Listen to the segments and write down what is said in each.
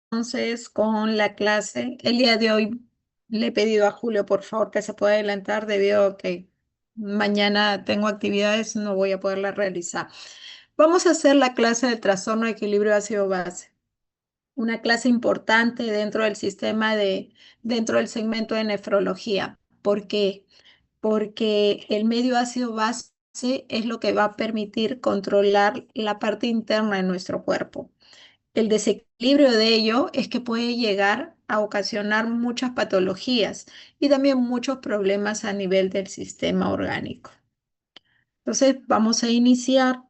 Entonces, con la clase, el día de hoy le he pedido a Julio, por favor, que se pueda adelantar debido a que mañana tengo actividades, no voy a poderla realizar. Vamos a hacer la clase de trastorno de equilibrio ácido-base, una clase importante dentro del segmento de nefrología. ¿Por qué? Porque el medio ácido-base es lo que va a permitir controlar la parte interna de nuestro cuerpo. El desequilibrio de ello es que puede llegar a ocasionar muchas patologías y también muchos problemas a nivel del sistema orgánico. Entonces, vamos a iniciar.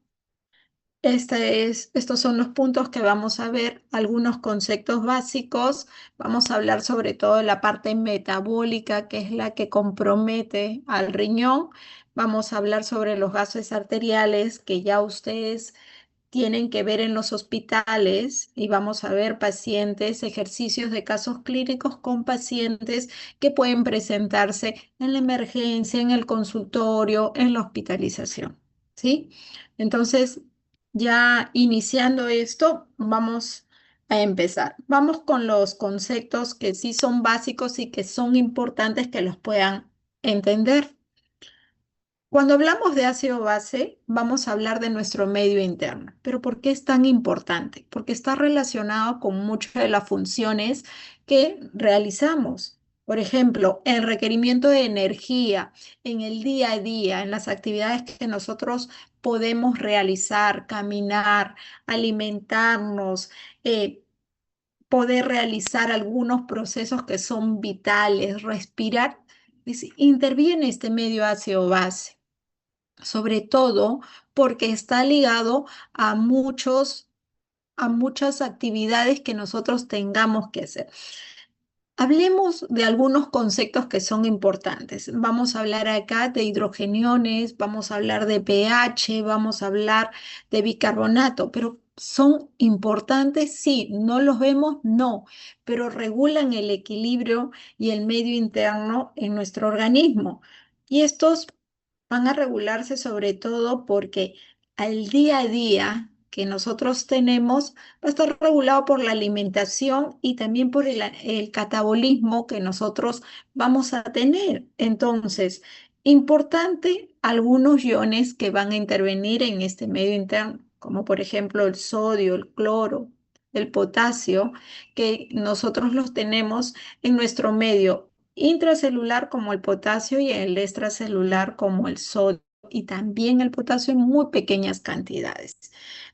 Estos son los puntos que vamos a ver, algunos conceptos básicos. Vamos a hablar sobre todo de la parte metabólica, que es la que compromete al riñón. Vamos a hablar sobre los gases arteriales, que ya ustedes tienen que ver en los hospitales, y vamos a ver pacientes, ejercicios de casos clínicos con pacientes que pueden presentarse en la emergencia, en el consultorio, en la hospitalización, ¿sí? Entonces, ya iniciando esto, vamos a empezar. Vamos con los conceptos que sí son básicos y que son importantes que los puedan entender. Cuando hablamos de ácido base, vamos a hablar de nuestro medio interno. ¿Pero por qué es tan importante? Porque está relacionado con muchas de las funciones que realizamos. Por ejemplo, el requerimiento de energía en el día a día, en las actividades que nosotros podemos realizar, caminar, alimentarnos, eh, poder realizar algunos procesos que son vitales, respirar, interviene este medio ácido base, sobre todo porque está ligado a a muchas actividades que nosotros tengamos que hacer. Hablemos de algunos conceptos que son importantes. Vamos a hablar acá de hidrogeniones, vamos a hablar de pH, vamos a hablar de bicarbonato, pero ¿son importantes? Sí. ¿No los vemos? No, pero regulan el equilibrio y el medio interno en nuestro organismo. Y estos van a regularse sobre todo porque al día a día que nosotros tenemos va a estar regulado por la alimentación y también por el catabolismo que nosotros vamos a tener. Entonces, importante algunos iones que van a intervenir en este medio interno, como por ejemplo el sodio, el cloro, el potasio, que nosotros los tenemos en nuestro medio intracelular como el potasio y el extracelular como el sodio, y también el potasio en muy pequeñas cantidades.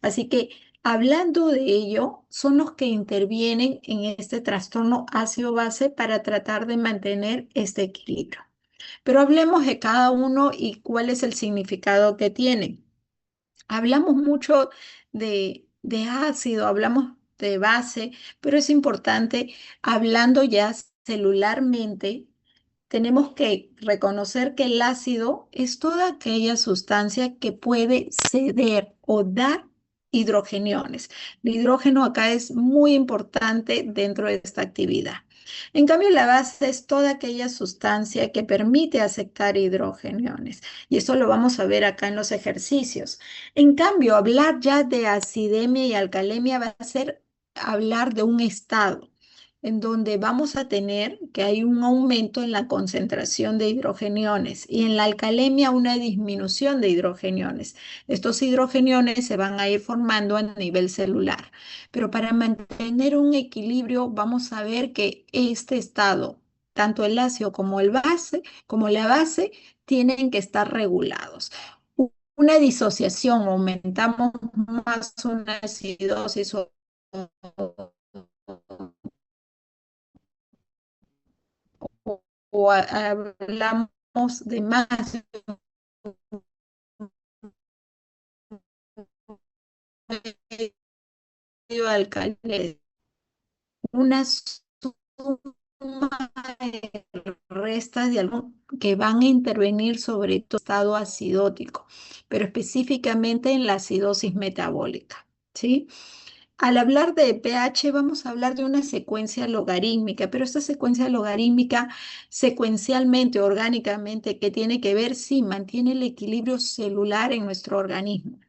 Así que hablando de ello, son los que intervienen en este trastorno ácido-base para tratar de mantener este equilibrio. Pero hablemos de cada uno y cuál es el significado que tienen. Hablamos mucho de ácido, hablamos de base, pero es importante, hablando ya celularmente, tenemos que reconocer que el ácido es toda aquella sustancia que puede ceder o dar hidrogeniones. El hidrógeno acá es muy importante dentro de esta actividad. En cambio, la base es toda aquella sustancia que permite aceptar hidrogeniones. Y eso lo vamos a ver acá en los ejercicios. En cambio, hablar ya de acidemia y alcalemia va a ser hablar de un estado en donde vamos a tener que hay un aumento en la concentración de hidrogeniones y en la alcalemia una disminución de hidrogeniones. Estos hidrogeniones se van a ir formando a nivel celular, pero para mantener un equilibrio vamos a ver que este estado, tanto el ácido como como la base, tienen que estar regulados. Una disociación, aumentamos más una acidosis o hablamos de más medio alcalde, una suma de restas de algo que van a intervenir sobre tu estado acidótico, pero específicamente en la acidosis metabólica, ¿sí? Al hablar de pH vamos a hablar de una secuencia logarítmica, pero esta secuencia logarítmica secuencialmente, orgánicamente, que tiene que ver si mantiene el equilibrio celular en nuestro organismo.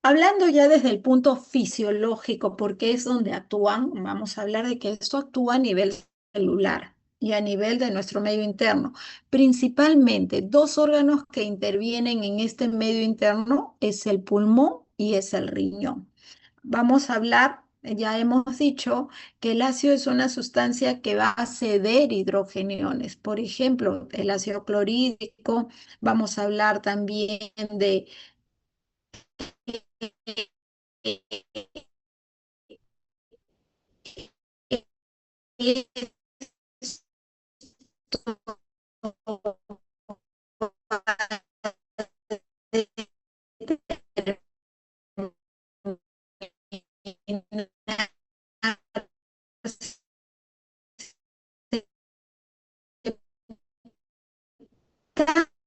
Hablando ya desde el punto fisiológico, porque es donde actúan, vamos a hablar de que esto actúa a nivel celular y a nivel de nuestro medio interno. Principalmente, dos órganos que intervienen en este medio interno es el pulmón y es el riñón. Vamos a hablar, ya hemos dicho que el ácido es una sustancia que va a ceder hidrogeniones. Por ejemplo, el ácido clorhídrico. Vamos a hablar también de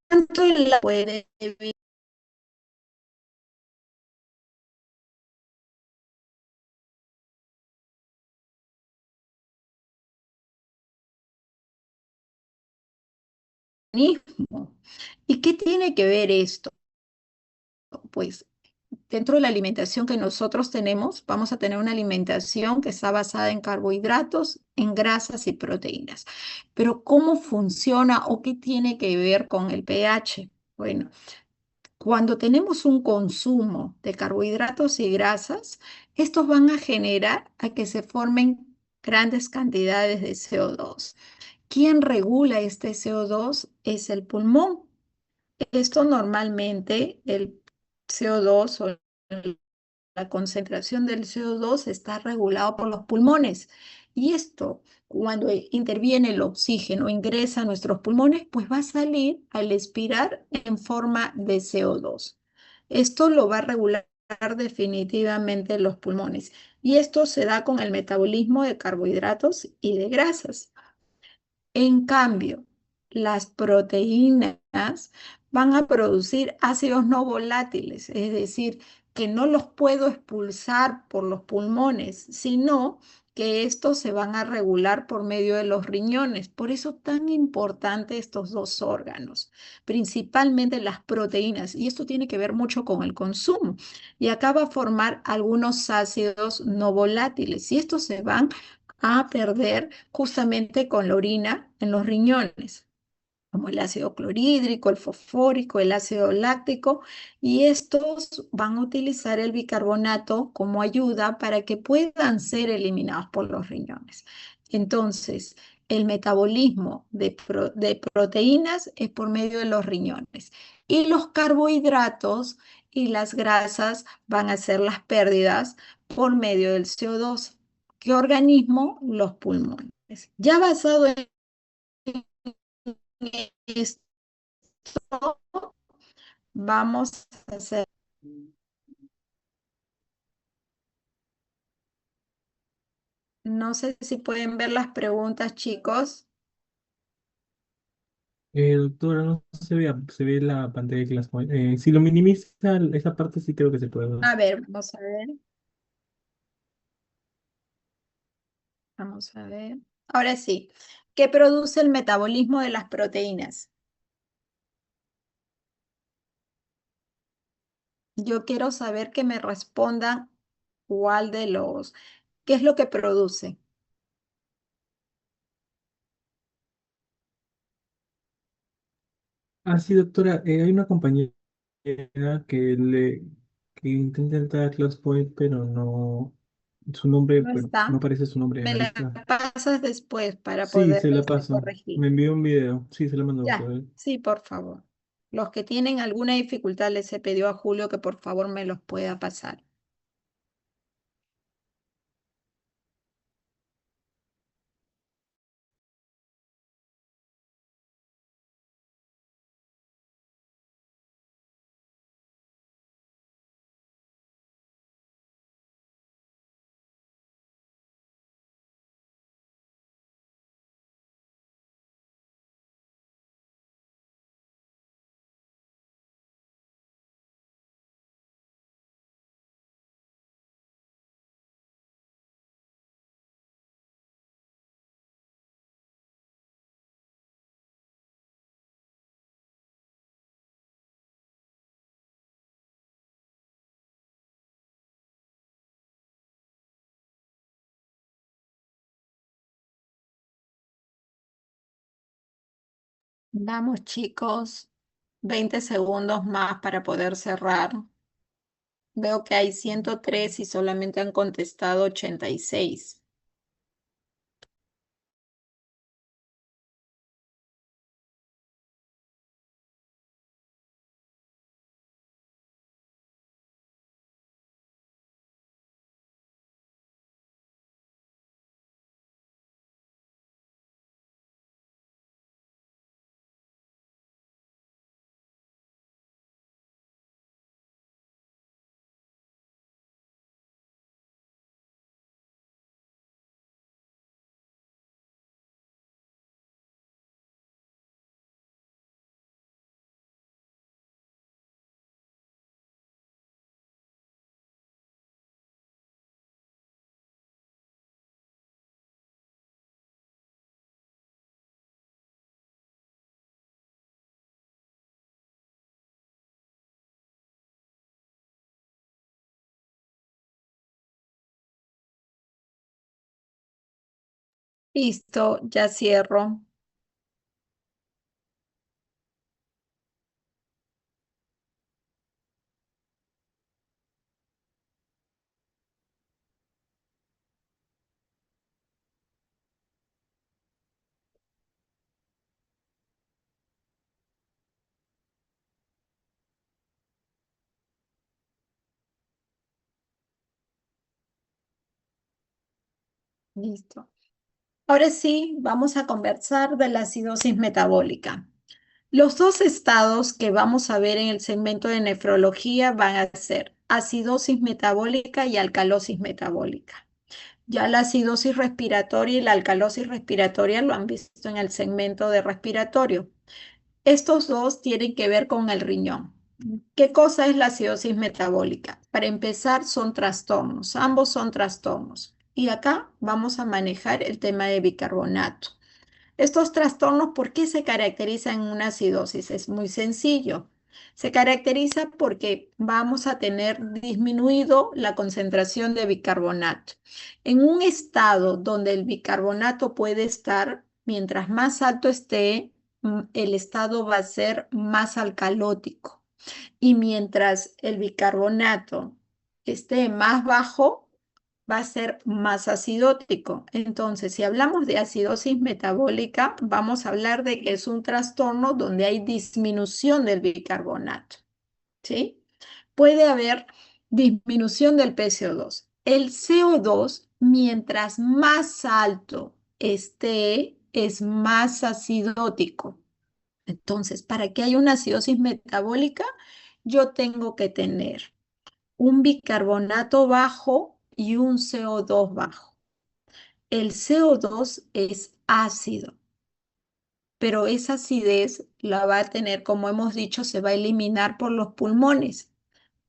tanto el puede organismo. ¿Y qué tiene que ver esto? Pues dentro de la alimentación que nosotros tenemos, vamos a tener una alimentación que está basada en carbohidratos, en grasas y proteínas. Pero ¿cómo funciona o qué tiene que ver con el pH? Bueno, cuando tenemos un consumo de carbohidratos y grasas, estos van a generar a que se formen grandes cantidades de CO2. ¿Quién regula este CO2? Es el pulmón. Esto normalmente, el CO2 o la concentración del CO2 está regulado por los pulmones. Y esto, cuando interviene el oxígeno, ingresa a nuestros pulmones, pues va a salir al expirar en forma de CO2. Esto lo va a regular definitivamente los pulmones. Y esto se da con el metabolismo de carbohidratos y de grasas. En cambio, las proteínas van a producir ácidos no volátiles, es decir, que no los puedo expulsar por los pulmones, sino que estos se van a regular por medio de los riñones. Por eso tan importante estos dos órganos, principalmente las proteínas, y esto tiene que ver mucho con el consumo. Y acá va a formar algunos ácidos no volátiles, y estos se van a perder justamente con la orina en los riñones, como el ácido clorhídrico, el fosfórico, el ácido láctico, y estos van a utilizar el bicarbonato como ayuda para que puedan ser eliminados por los riñones. Entonces, el metabolismo de proteínas es por medio de los riñones y los carbohidratos y las grasas van a ser las pérdidas por medio del CO2. ¿Qué organismo? Los pulmones. Ya basado en esto, vamos a hacer, no sé si pueden ver las preguntas, chicos. Doctora, no se ve la pantalla de ClassPoint. Si lo minimiza esa parte sí creo que se puede ver. A ver, vamos a ver, vamos a ver. Ahora sí, ¿qué produce el metabolismo de las proteínas? Yo quiero saber que me respondan cuál de los, ¿qué es lo que produce? Ah, sí, doctora, hay una compañera que le que intenta entrar a ClassPoint, pero no, su nombre, ¿No bueno, está? no aparece su nombre en Me la la lista. pasas después para Sí, poder se la paso. corregir. Me envió un video. Sí, se la mando, Ya, doctora. sí, por favor. Los que tienen alguna dificultad les he pedido a Julio que por favor me los pueda pasar. Vamos, chicos, 20 segundos más para poder cerrar. Veo que hay 103 y solamente han contestado 86. Listo, ya cierro. Listo. Ahora sí, vamos a conversar de la acidosis metabólica. Los dos estados que vamos a ver en el segmento de nefrología van a ser acidosis metabólica y alcalosis metabólica. Ya la acidosis respiratoria y la alcalosis respiratoria lo han visto en el segmento de respiratorio. Estos dos tienen que ver con el riñón. ¿Qué cosa es la acidosis metabólica? Para empezar, son trastornos. Ambos son trastornos. Y acá vamos a manejar el tema de bicarbonato. Estos trastornos, ¿por qué se caracterizan en una acidosis? Es muy sencillo. Se caracteriza porque vamos a tener disminuido la concentración de bicarbonato. En un estado donde el bicarbonato puede estar, mientras más alto esté, el estado va a ser más alcalótico. Y mientras el bicarbonato esté más bajo, va a ser más acidótico. Entonces, si hablamos de acidosis metabólica, vamos a hablar de que es un trastorno donde hay disminución del bicarbonato, ¿sí? Puede haber disminución del PCO2. El CO2, mientras más alto esté, es más acidótico. Entonces, para que haya una acidosis metabólica, yo tengo que tener un bicarbonato bajo y un CO2 bajo. El CO2 es ácido, pero esa acidez la va a tener, como hemos dicho, se va a eliminar por los pulmones.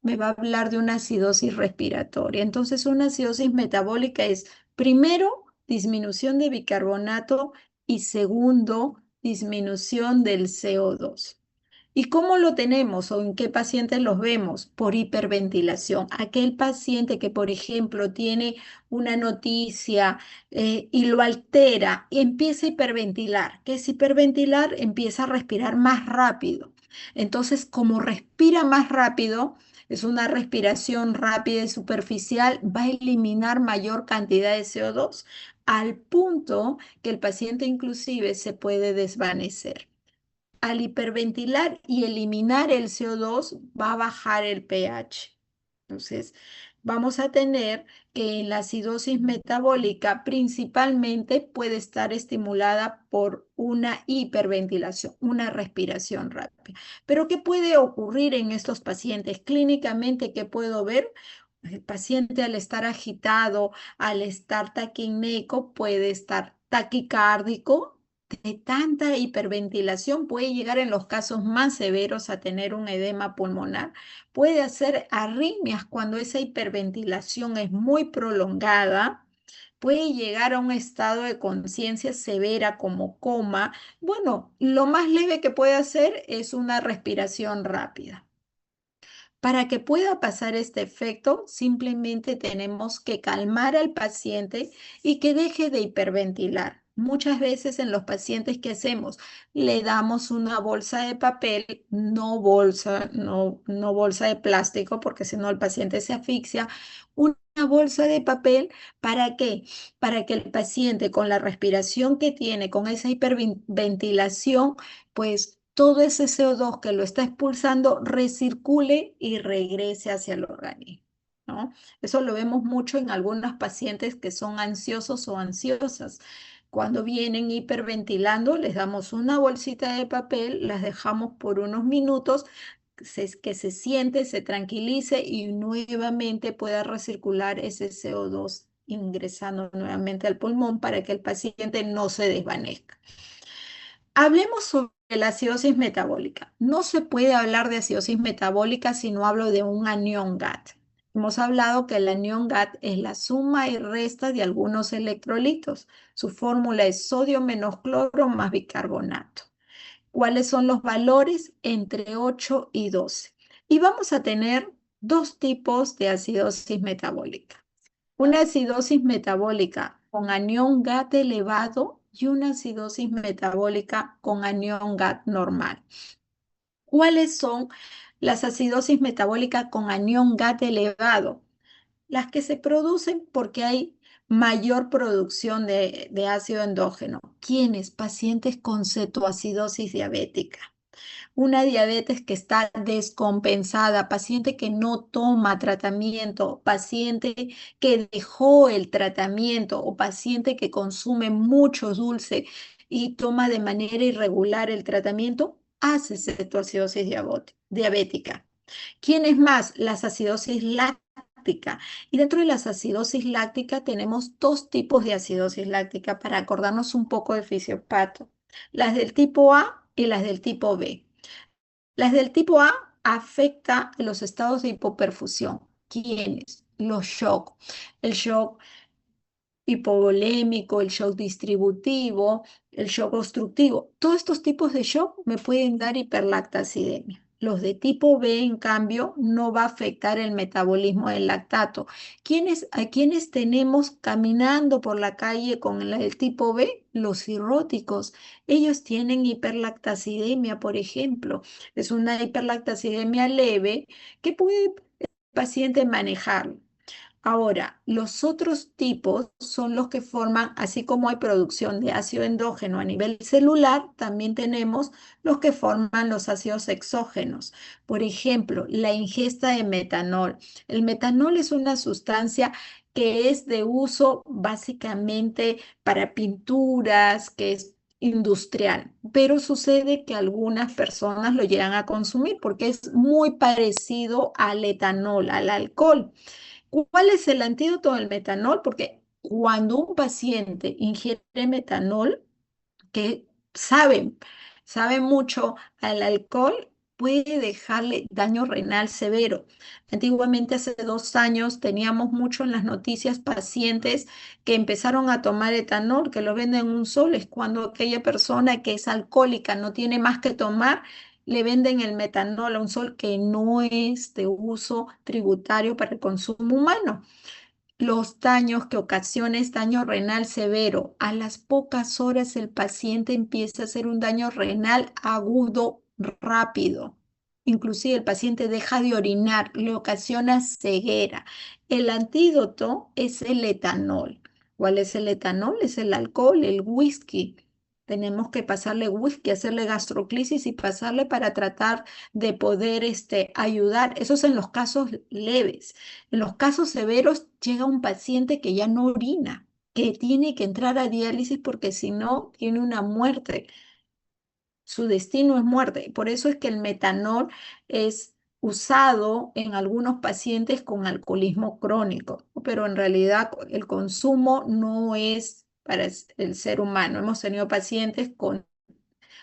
Me va a hablar de una acidosis respiratoria. Entonces, una acidosis metabólica es, primero, disminución de bicarbonato y segundo, disminución del CO2. ¿Y cómo lo tenemos o en qué pacientes los vemos? Por hiperventilación. Aquel paciente que, por ejemplo, tiene una noticia y lo altera y empieza a hiperventilar. ¿Qué es hiperventilar? Empieza a respirar más rápido. Entonces, como respira más rápido, es una respiración rápida y superficial, va a eliminar mayor cantidad de CO2 al punto que el paciente inclusive se puede desvanecer. Al hiperventilar y eliminar el CO2 va a bajar el pH. Entonces, vamos a tener que en la acidosis metabólica principalmente puede estar estimulada por una hiperventilación, una respiración rápida. Pero ¿qué puede ocurrir en estos pacientes? Clínicamente, ¿qué puedo ver? El paciente al estar agitado, al estar taquicárdico, puede estar taquicárdico de tanta hiperventilación, puede llegar en los casos más severos a tener un edema pulmonar, puede hacer arritmias cuando esa hiperventilación es muy prolongada, puede llegar a un estado de conciencia severa como coma. Bueno, lo más leve que puede hacer es una respiración rápida. Para que pueda pasar este efecto, simplemente tenemos que calmar al paciente y que deje de hiperventilar. Muchas veces en los pacientes, ¿qué hacemos? Le damos una bolsa de papel, no bolsa de plástico, porque si no el paciente se asfixia. Una bolsa de papel, ¿para qué? Para que el paciente con la respiración que tiene, con esa hiperventilación, pues todo ese CO2 que lo está expulsando recircule y regrese hacia el organismo, ¿no? Eso lo vemos mucho en algunos pacientes que son ansiosos o ansiosas. Cuando vienen hiperventilando, les damos una bolsita de papel, las dejamos por unos minutos, que se siente, se tranquilice y nuevamente pueda recircular ese CO2 ingresando nuevamente al pulmón para que el paciente no se desvanezca. Hablemos sobre la acidosis metabólica. No se puede hablar de acidosis metabólica si no hablo de un anión GAT. Hemos hablado que el anión GAT es la suma y resta de algunos electrolitos. Su fórmula es sodio menos cloro más bicarbonato. ¿Cuáles son los valores? Entre 8 y 12. Y vamos a tener dos tipos de acidosis metabólica. Una acidosis metabólica con anión GAT elevado y una acidosis metabólica con anión GAT normal. ¿Cuáles son las acidosis metabólicas con anión GAT elevado? Las que se producen porque hay mayor producción de ácido endógeno. ¿Quiénes? Pacientes con cetoacidosis diabética, una diabetes que está descompensada, paciente que no toma tratamiento, paciente que dejó el tratamiento o paciente que consume mucho dulce y toma de manera irregular el tratamiento, hace cetoacidosis diabética. ¿Quién es más? Las acidosis láctica. Y dentro de las acidosis láctica tenemos dos tipos de acidosis láctica para acordarnos un poco de fisiopato. Las del tipo A y las del tipo B. Las del tipo A afecta los estados de hipoperfusión. ¿Quiénes? Los shock. El shock hipovolémico, el shock distributivo, el shock obstructivo. Todos estos tipos de shock me pueden dar hiperlactacidemia. Los de tipo B, en cambio, no va a afectar el metabolismo del lactato. ¿A quienes tenemos caminando por la calle con el tipo B? Los cirróticos. Ellos tienen hiperlactacidemia, por ejemplo. Es una hiperlactacidemia leve que puede el paciente manejar. Ahora, los otros tipos son los que forman, así como hay producción de ácido endógeno a nivel celular, también tenemos los que forman los ácidos exógenos. Por ejemplo, la ingesta de metanol. El metanol es una sustancia que es de uso básicamente para pinturas, que es industrial, pero sucede que algunas personas lo llegan a consumir porque es muy parecido al etanol, al alcohol. ¿Cuál es el antídoto del metanol? Porque cuando un paciente ingiere metanol, que sabe mucho al alcohol, puede dejarle daño renal severo. Antiguamente, hace 2 años, teníamos mucho en las noticias pacientes que empezaron a tomar etanol, que lo venden un sol, es cuando aquella persona que es alcohólica no tiene más que tomar. Le venden el metanol a un sol que no es de uso tributario para el consumo humano. Los daños que ocasiona es daño renal severo. A las pocas horas el paciente empieza a hacer un daño renal agudo rápido. Inclusive el paciente deja de orinar, le ocasiona ceguera. El antídoto es el etanol. ¿Cuál es el etanol? Es el alcohol, el whisky. Tenemos que pasarle whisky, hacerle gastroclisis y pasarle para tratar de poder ayudar. Eso es en los casos leves. En los casos severos llega un paciente que ya no orina, que tiene que entrar a diálisis porque si no tiene una muerte. Su destino es muerte. Por eso es que el metanol es usado en algunos pacientes con alcoholismo crónico, pero en realidad el consumo no es para el ser humano. Hemos tenido pacientes con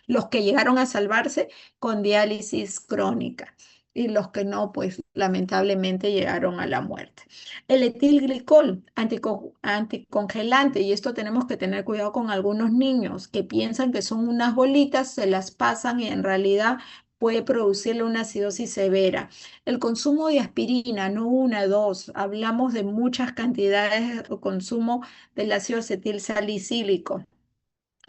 los que llegaron a salvarse con diálisis crónica y los que no, pues lamentablemente llegaron a la muerte. El etilglicol, anticongelante, y esto tenemos que tener cuidado con algunos niños que piensan que son unas bolitas, se las pasan y en realidad puede producirle una acidosis severa. El consumo de aspirina, no una, dos, hablamos de muchas cantidades de consumo del ácido acetil salicílico.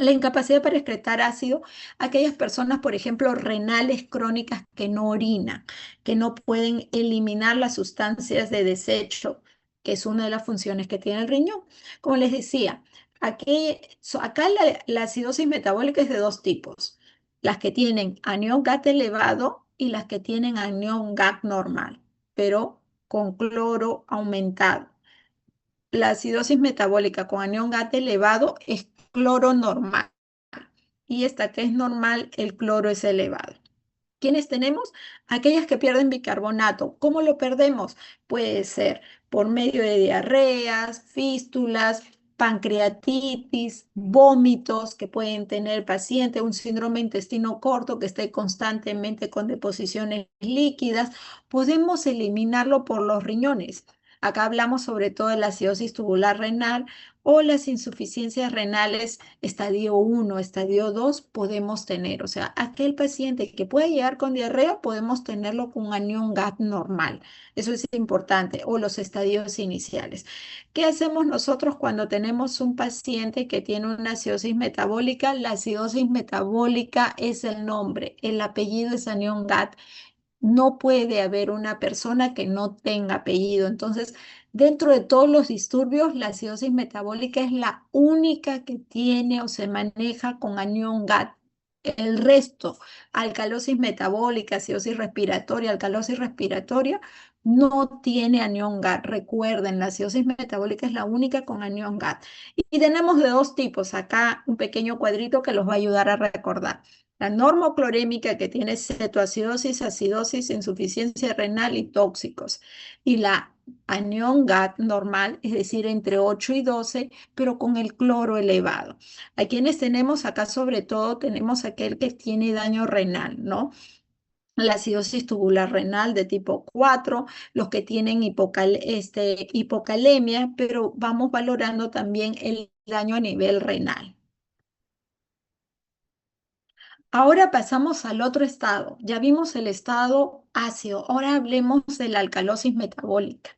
La incapacidad para excretar ácido, aquellas personas, por ejemplo, renales crónicas que no orinan, que no pueden eliminar las sustancias de desecho, que es una de las funciones que tiene el riñón. Como les decía, acá la acidosis metabólica es de dos tipos, las que tienen anión GAT elevado y las que tienen anión GAT normal, pero con cloro aumentado. La acidosis metabólica con anión GAT elevado es cloro normal y esta que es normal, el cloro es elevado. ¿Quiénes tenemos? Aquellas que pierden bicarbonato. ¿Cómo lo perdemos? Puede ser por medio de diarreas, fístulas, pancreatitis, vómitos que pueden tener el paciente, un síndrome intestino corto que esté constantemente con deposiciones líquidas. Podemos eliminarlo por los riñones. Acá hablamos sobre todo de la acidosis tubular renal o las insuficiencias renales estadio 1, estadio 2 podemos tener. O sea, aquel paciente que puede llegar con diarrea, podemos tenerlo con un anión GAT normal. Eso es importante. O los estadios iniciales. ¿Qué hacemos nosotros cuando tenemos un paciente que tiene una acidosis metabólica? La acidosis metabólica es el nombre, el apellido es anión GAT. No puede haber una persona que no tenga apellido. Entonces, dentro de todos los disturbios, la acidosis metabólica es la única que tiene o se maneja con anión GAT. El resto, alcalosis metabólica, acidosis respiratoria, no tiene anión GAT. Recuerden, la acidosis metabólica es la única con anión GAT. Y tenemos de dos tipos. Acá un pequeño cuadrito que los va a ayudar a recordar. La normoclorémica que tiene cetoacidosis, acidosis, insuficiencia renal y tóxicos. Y la anión GAT normal, es decir, entre 8 y 12, pero con el cloro elevado. A quienes tenemos acá, sobre todo, tenemos aquel que tiene daño renal, ¿no? La acidosis tubular renal de tipo 4, los que tienen hipocalemia, pero vamos valorando también el daño a nivel renal. Ahora pasamos al otro estado. Ya vimos el estado ácido. Ahora hablemos de la alcalosis metabólica.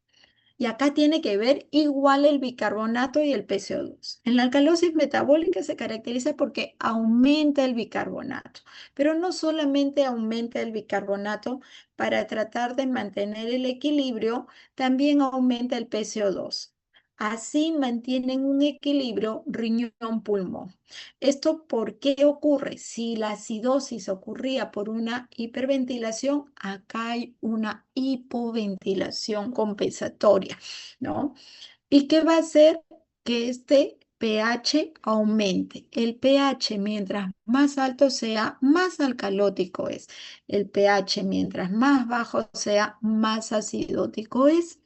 Y acá tiene que ver igual el bicarbonato y el PCO2. En la alcalosis metabólica se caracteriza porque aumenta el bicarbonato, pero no solamente aumenta el bicarbonato para tratar de mantener el equilibrio, también aumenta el PCO2. Así mantienen un equilibrio riñón-pulmón. ¿Esto por qué ocurre? Si la acidosis ocurría por una hiperventilación, acá hay una hipoventilación compensatoria, ¿no? ¿Y qué va a hacer? Que este pH aumente. El pH, mientras más alto sea, más alcalótico es. El pH, mientras más bajo sea, más acidótico es.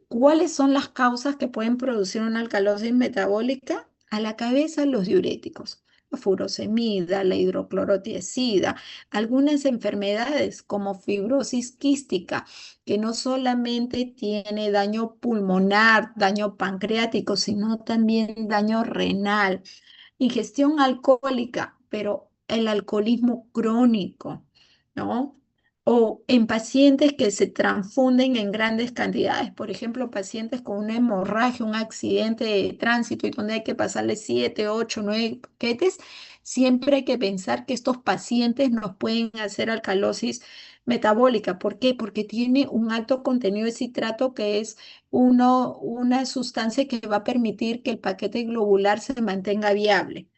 ¿Cuáles son las causas que pueden producir una alcalosis metabólica? A la cabeza, los diuréticos, la furosemida, la hidroclorotiazida, algunas enfermedades como fibrosis quística, que no solamente tiene daño pulmonar, daño pancreático, sino también daño renal, ingestión alcohólica, pero el alcoholismo crónico, ¿no? O en pacientes que se transfunden en grandes cantidades, por ejemplo, pacientes con una hemorragia, un accidente de tránsito y donde hay que pasarle 7, 8, 9 paquetes, siempre hay que pensar que estos pacientes nos pueden hacer alcalosis metabólica. ¿Por qué? Porque tiene un alto contenido de citrato que es una sustancia que va a permitir que el paquete globular se mantenga viable,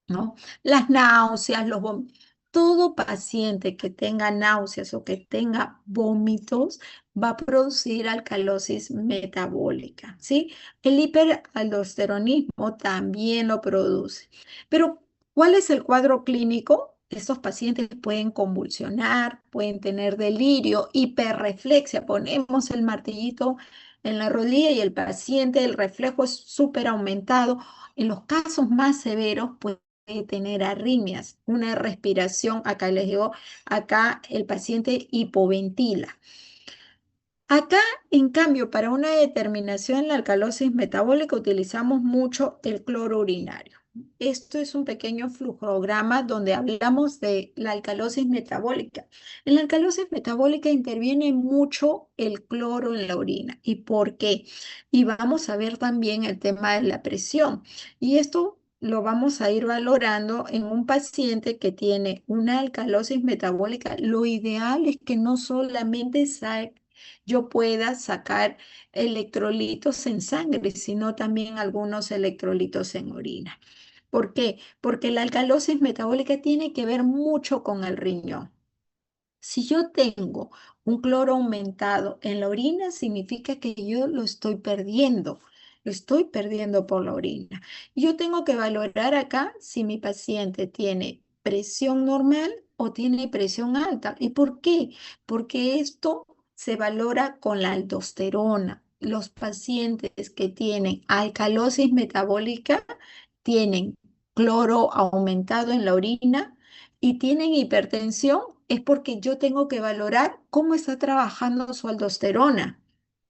¿no? Las náuseas, los vómitos. Todo paciente que tenga náuseas o que tenga vómitos va a producir alcalosis metabólica, ¿sí? El hiperaldosteronismo también lo produce. Pero, ¿cuál es el cuadro clínico? Estos pacientes pueden convulsionar, pueden tener delirio, hiperreflexia. Ponemos el martillito en la rodilla y el paciente, el reflejo es súper aumentado. En los casos más severos, puede tener arritmias, una respiración, acá les digo, acá el paciente hipoventila. Acá, en cambio, para una determinación en la alcalosis metabólica utilizamos mucho el cloro urinario. Esto es un pequeño flujograma donde hablamos de la alcalosis metabólica. En la alcalosis metabólica interviene mucho el cloro en la orina. ¿Y por qué? Y vamos a ver también el tema de la presión. Y esto lo vamos a ir valorando en un paciente que tiene una alcalosis metabólica. Lo ideal es que no solamente yo pueda sacar electrolitos en sangre, sino también algunos electrolitos en orina. ¿Por qué? Porque la alcalosis metabólica tiene que ver mucho con el riñón. Si yo tengo un cloro aumentado en la orina, significa que yo lo estoy perdiendo por la orina. Yo tengo que valorar acá si mi paciente tiene presión normal o tiene presión alta. ¿Y por qué? Porque esto se valora con la aldosterona. Los pacientes que tienen alcalosis metabólica tienen cloro aumentado en la orina y tienen hipertensión, es porque yo tengo que valorar cómo está trabajando su aldosterona,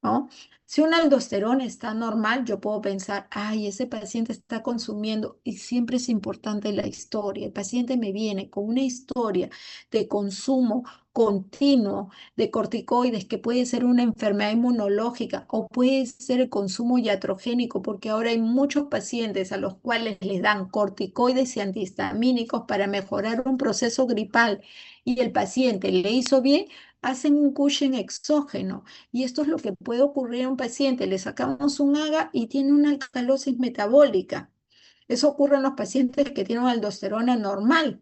¿no? Si una aldosterona está normal, yo puedo pensar, ay, ese paciente está consumiendo, y siempre es importante la historia. El paciente me viene con una historia de consumo continuo de corticoides, que puede ser una enfermedad inmunológica o puede ser el consumo iatrogénico, porque ahora hay muchos pacientes a los cuales les dan corticoides y antihistamínicos para mejorar un proceso gripal y el paciente le hizo bien, hacen un Cushing exógeno. Y esto es lo que puede ocurrir a un paciente. Le sacamos un AGA y tiene una alcalosis metabólica. Eso ocurre en los pacientes que tienen aldosterona normal.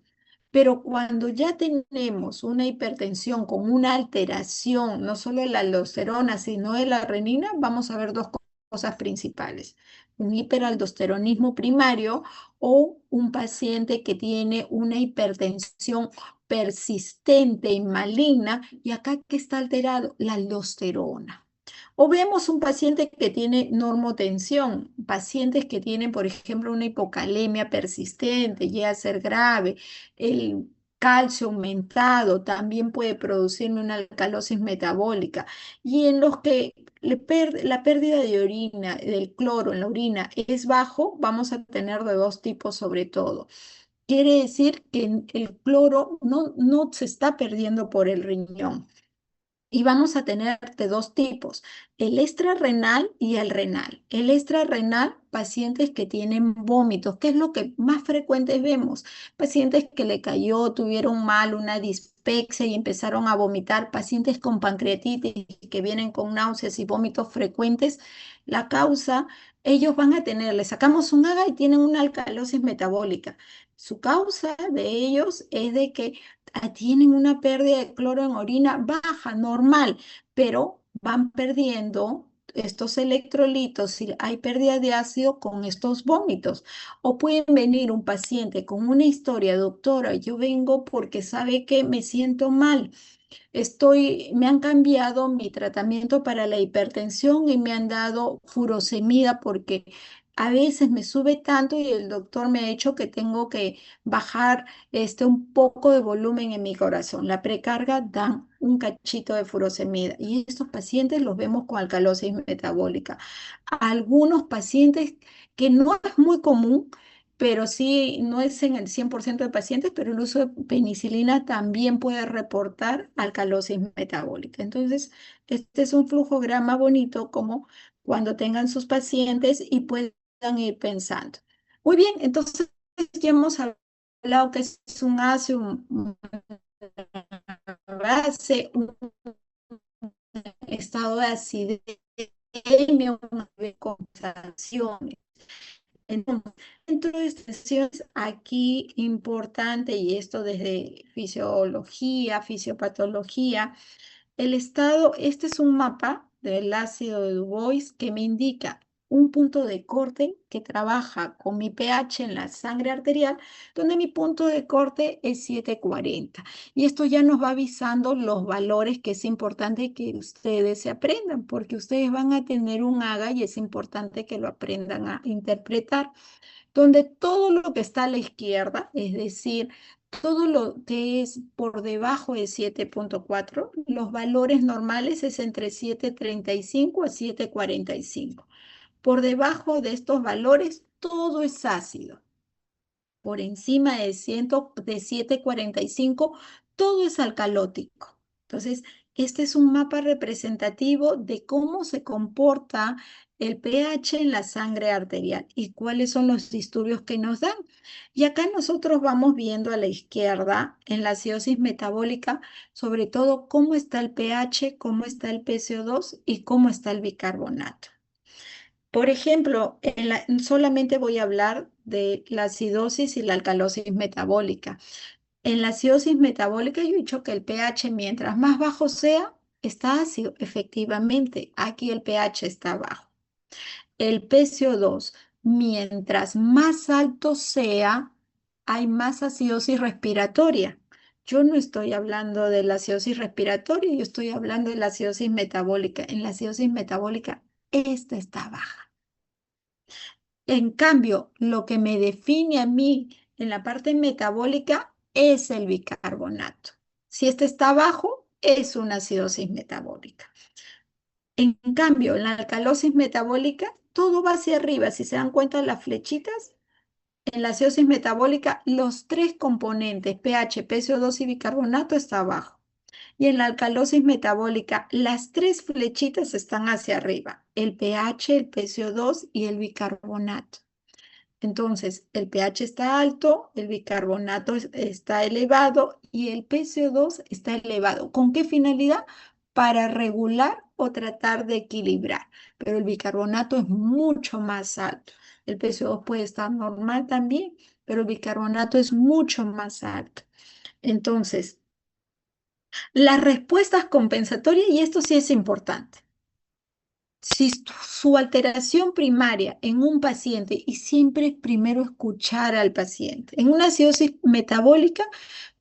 Pero cuando ya tenemos una hipertensión con una alteración, no solo de la aldosterona, sino de la renina, vamos a ver dos cosas principales. Un hiperaldosteronismo primario o un paciente que tiene una hipertensión persistente y maligna, y acá que está alterado la aldosterona. O vemos un paciente que tiene normotensión, pacientes que tienen, por ejemplo, una hipocalemia persistente, llega a ser grave, el calcio aumentado también puede producir una alcalosis metabólica, y en los que la pérdida de orina, del cloro en la orina es bajo, vamos a tener de dos tipos sobre todo. Quiere decir que el cloro no se está perdiendo por el riñón. Y vamos a tener de dos tipos, el extrarrenal y el renal. El extrarrenal, pacientes que tienen vómitos, que es lo que más frecuente vemos. Pacientes que le cayó, tuvieron mal, una dispepsia y empezaron a vomitar. Pacientes con pancreatitis que vienen con náuseas y vómitos frecuentes. La causa, ellos van a tener, le sacamos un AGA y tienen una alcalosis metabólica. Su causa de ellos es de que tienen una pérdida de cloro en orina baja, normal, pero van perdiendo estos electrolitos y hay pérdida de ácido con estos vómitos. O pueden venir un paciente con una historia, doctora, yo vengo porque sabe que me siento mal. Me han cambiado mi tratamiento para la hipertensión y me han dado furosemida porque a veces me sube tanto y el doctor me ha dicho que tengo que bajar un poco de volumen en mi corazón. La precarga dan un cachito de furosemida y estos pacientes los vemos con alcalosis metabólica. Algunos pacientes que no es muy común, pero sí, no es en el 100% de pacientes, pero el uso de penicilina también puede reportar alcalosis metabólica. Entonces, este es un flujograma bonito como cuando tengan sus pacientes y puedan ir pensando. Muy bien, entonces ya hemos hablado que es un ácido, base, un estado de acidemia, una concentración. Entonces, dentro de estas sesiones, aquí importante, y esto desde fisiología, fisiopatología, el estado, este es un mapa del ácido de Du Bois que me indica un punto de corte que trabaja con mi pH en la sangre arterial, donde mi punto de corte es 740. Y esto ya nos va avisando los valores que es importante que ustedes se aprendan, porque ustedes van a tener un AGA y es importante que lo aprendan a interpretar, donde todo lo que está a la izquierda, es decir, todo lo que es por debajo de 7.4, los valores normales es entre 7.35 a 7.45. Por debajo de estos valores, todo es ácido. Por encima de 7.45, todo es alcalótico. Entonces, Este es un mapa representativo de cómo se comporta el pH en la sangre arterial y cuáles son los disturbios que nos dan. Y acá nosotros vamos viendo a la izquierda en la acidosis metabólica, sobre todo cómo está el pH, cómo está el PCO2 y cómo está el bicarbonato. Por ejemplo, solamente voy a hablar de la acidosis y la alcalosis metabólica. En la acidosis metabólica yo he dicho que el pH mientras más bajo sea, está ácido. Efectivamente, aquí el pH está bajo. El PCO2, mientras más alto sea, hay más acidosis respiratoria. Yo no estoy hablando de la acidosis respiratoria, yo estoy hablando de la acidosis metabólica. En la acidosis metabólica, esta está baja. En cambio, lo que me define a mí en la parte metabólica es el bicarbonato. Si este está bajo, es una acidosis metabólica. En cambio, en la alcalosis metabólica, todo va hacia arriba. Si se dan cuenta las flechitas, en la acidosis metabólica, los tres componentes, pH, PCO2 y bicarbonato, está abajo. Y en la alcalosis metabólica, las tres flechitas están hacia arriba, el pH, el PCO2 y el bicarbonato. Entonces, el pH está alto, el bicarbonato está elevado y el PCO2 está elevado. ¿Con qué finalidad? Para regular o tratar de equilibrar. Pero el bicarbonato es mucho más alto. El PCO2 puede estar normal también, pero el bicarbonato es mucho más alto. Entonces, las respuestas compensatorias, y esto sí es importante. Si su alteración primaria en un paciente, y siempre es primero escuchar al paciente, en una acidosis metabólica,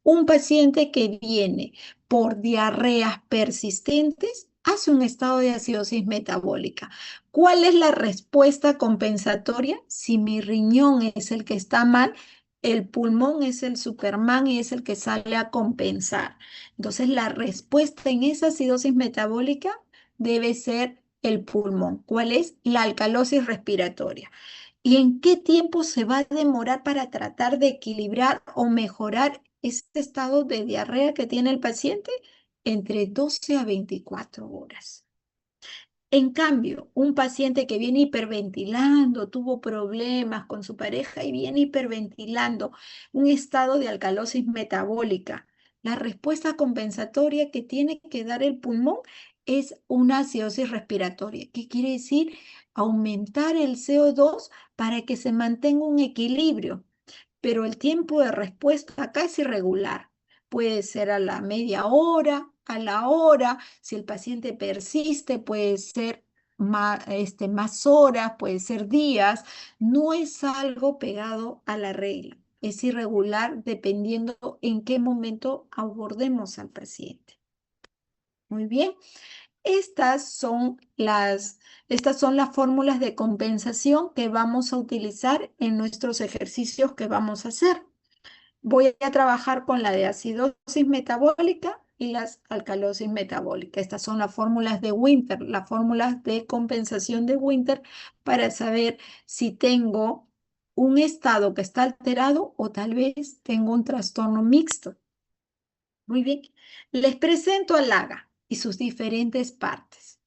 un paciente que viene por diarreas persistentes hace un estado de acidosis metabólica. ¿Cuál es la respuesta compensatoria? Si mi riñón es el que está mal, el pulmón es el Superman y es el que sale a compensar. Entonces, la respuesta en esa acidosis metabólica debe ser el pulmón. ¿Cuál es? La alcalosis respiratoria. ¿Y en qué tiempo se va a demorar para tratar de equilibrar o mejorar este estado de diarrea que tiene el paciente? Entre 12 a 24 horas. En cambio, un paciente que viene hiperventilando, tuvo problemas con su pareja y viene hiperventilando, un estado de alcalosis metabólica, la respuesta compensatoria que tiene que dar el pulmón es una acidosis respiratoria. ¿Qué quiere decir? Aumentar el CO2 para que se mantenga un equilibrio, pero el tiempo de respuesta acá es irregular. Puede ser a la media hora, a la hora, si el paciente persiste, puede ser más horas, puede ser días, no es algo pegado a la regla, es irregular dependiendo en qué momento abordemos al paciente. Muy bien. Estas son las fórmulas de compensación que vamos a utilizar en nuestros ejercicios que vamos a hacer. Voy a trabajar con la de acidosis metabólica y las alcalosis metabólica. Estas son las fórmulas de Winter, las fórmulas de compensación de Winter para saber si tengo un estado que está alterado o tal vez tengo un trastorno mixto. Muy bien, les presento al AGA y sus diferentes partes.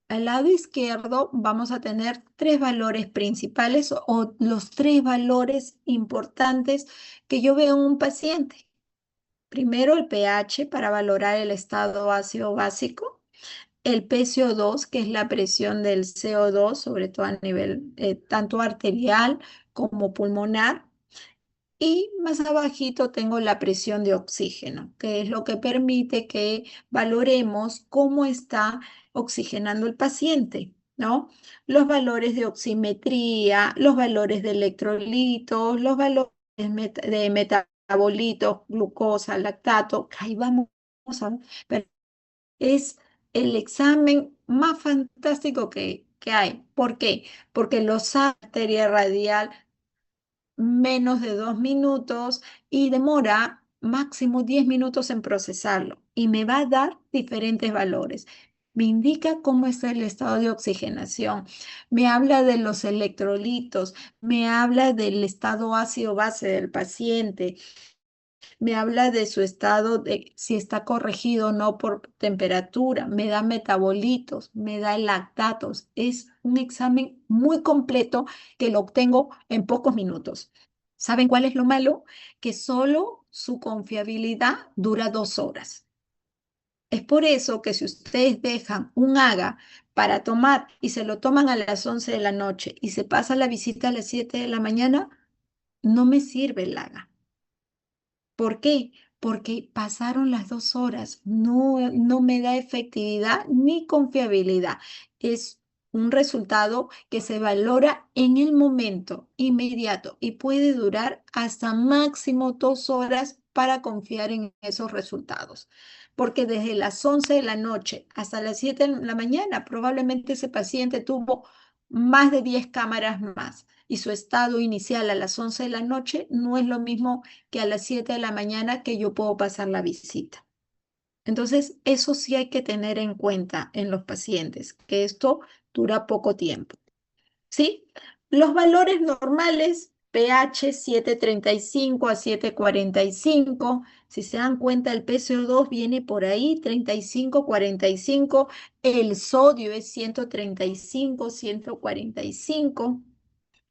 Al lado izquierdo vamos a tener tres valores principales o los tres valores importantes que yo veo en un paciente. Primero, el pH para valorar el estado ácido básico. El PCO2, que es la presión del CO2, sobre todo a nivel tanto arterial como pulmonar. Y más abajito tengo la presión de oxígeno, que es lo que permite que valoremos cómo está oxigenando el paciente, ¿no? Los valores de oximetría, los valores de electrolitos, los valores de metabolitos, glucosa, lactato, que ahí vamos a ver. Es el examen más fantástico que hay. ¿Por qué? Porque los arteria radial menos de 2 minutos y demora máximo 10 minutos en procesarlo y me va a dar diferentes valores. Me indica cómo está el estado de oxigenación, me habla de los electrolitos, me habla del estado ácido base del paciente, Me habla de su estado, de si está corregido o no por temperatura, me da metabolitos, me da lactatos. Es un examen muy completo que lo obtengo en pocos minutos. ¿Saben cuál es lo malo? Que solo su confiabilidad dura 2 horas. Es por eso que si ustedes dejan un AGA para tomar y se lo toman a las 11 de la noche y se pasa la visita a las 7 de la mañana, no me sirve el AGA. ¿Por qué? Porque pasaron las 2 horas, no me da efectividad ni confiabilidad. Es un resultado que se valora en el momento inmediato y puede durar hasta máximo 2 horas para confiar en esos resultados. Porque desde las 11 de la noche hasta las 7 de la mañana, probablemente ese paciente tuvo más de 10 cámaras más y su estado inicial a las 11 de la noche no es lo mismo que a las 7 de la mañana que yo puedo pasar la visita. Entonces, eso sí hay que tener en cuenta en los pacientes, que esto dura poco tiempo, ¿sí? Los valores normales, pH 7,35 a 7,45. Si se dan cuenta, el PCO2 viene por ahí, 35, 45. El sodio es 135, 145.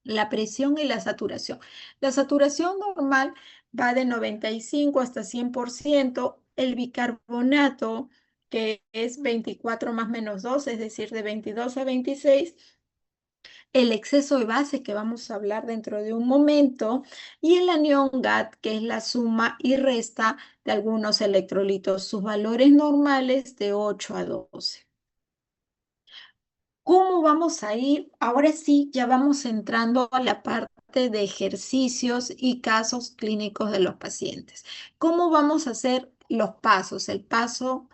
La presión y la saturación. La saturación normal va de 95 hasta 100%. El bicarbonato, que es 24 más menos 2, es decir, de 22 a 26. El exceso de base, que vamos a hablar dentro de un momento. Y el anión GAT, que es la suma y resta de algunos electrolitos. Sus valores normales de 8 a 12. ¿Cómo vamos a ir? Ahora sí, ya vamos entrando a la parte de ejercicios y casos clínicos de los pacientes. ¿Cómo vamos a hacer los pasos? El paso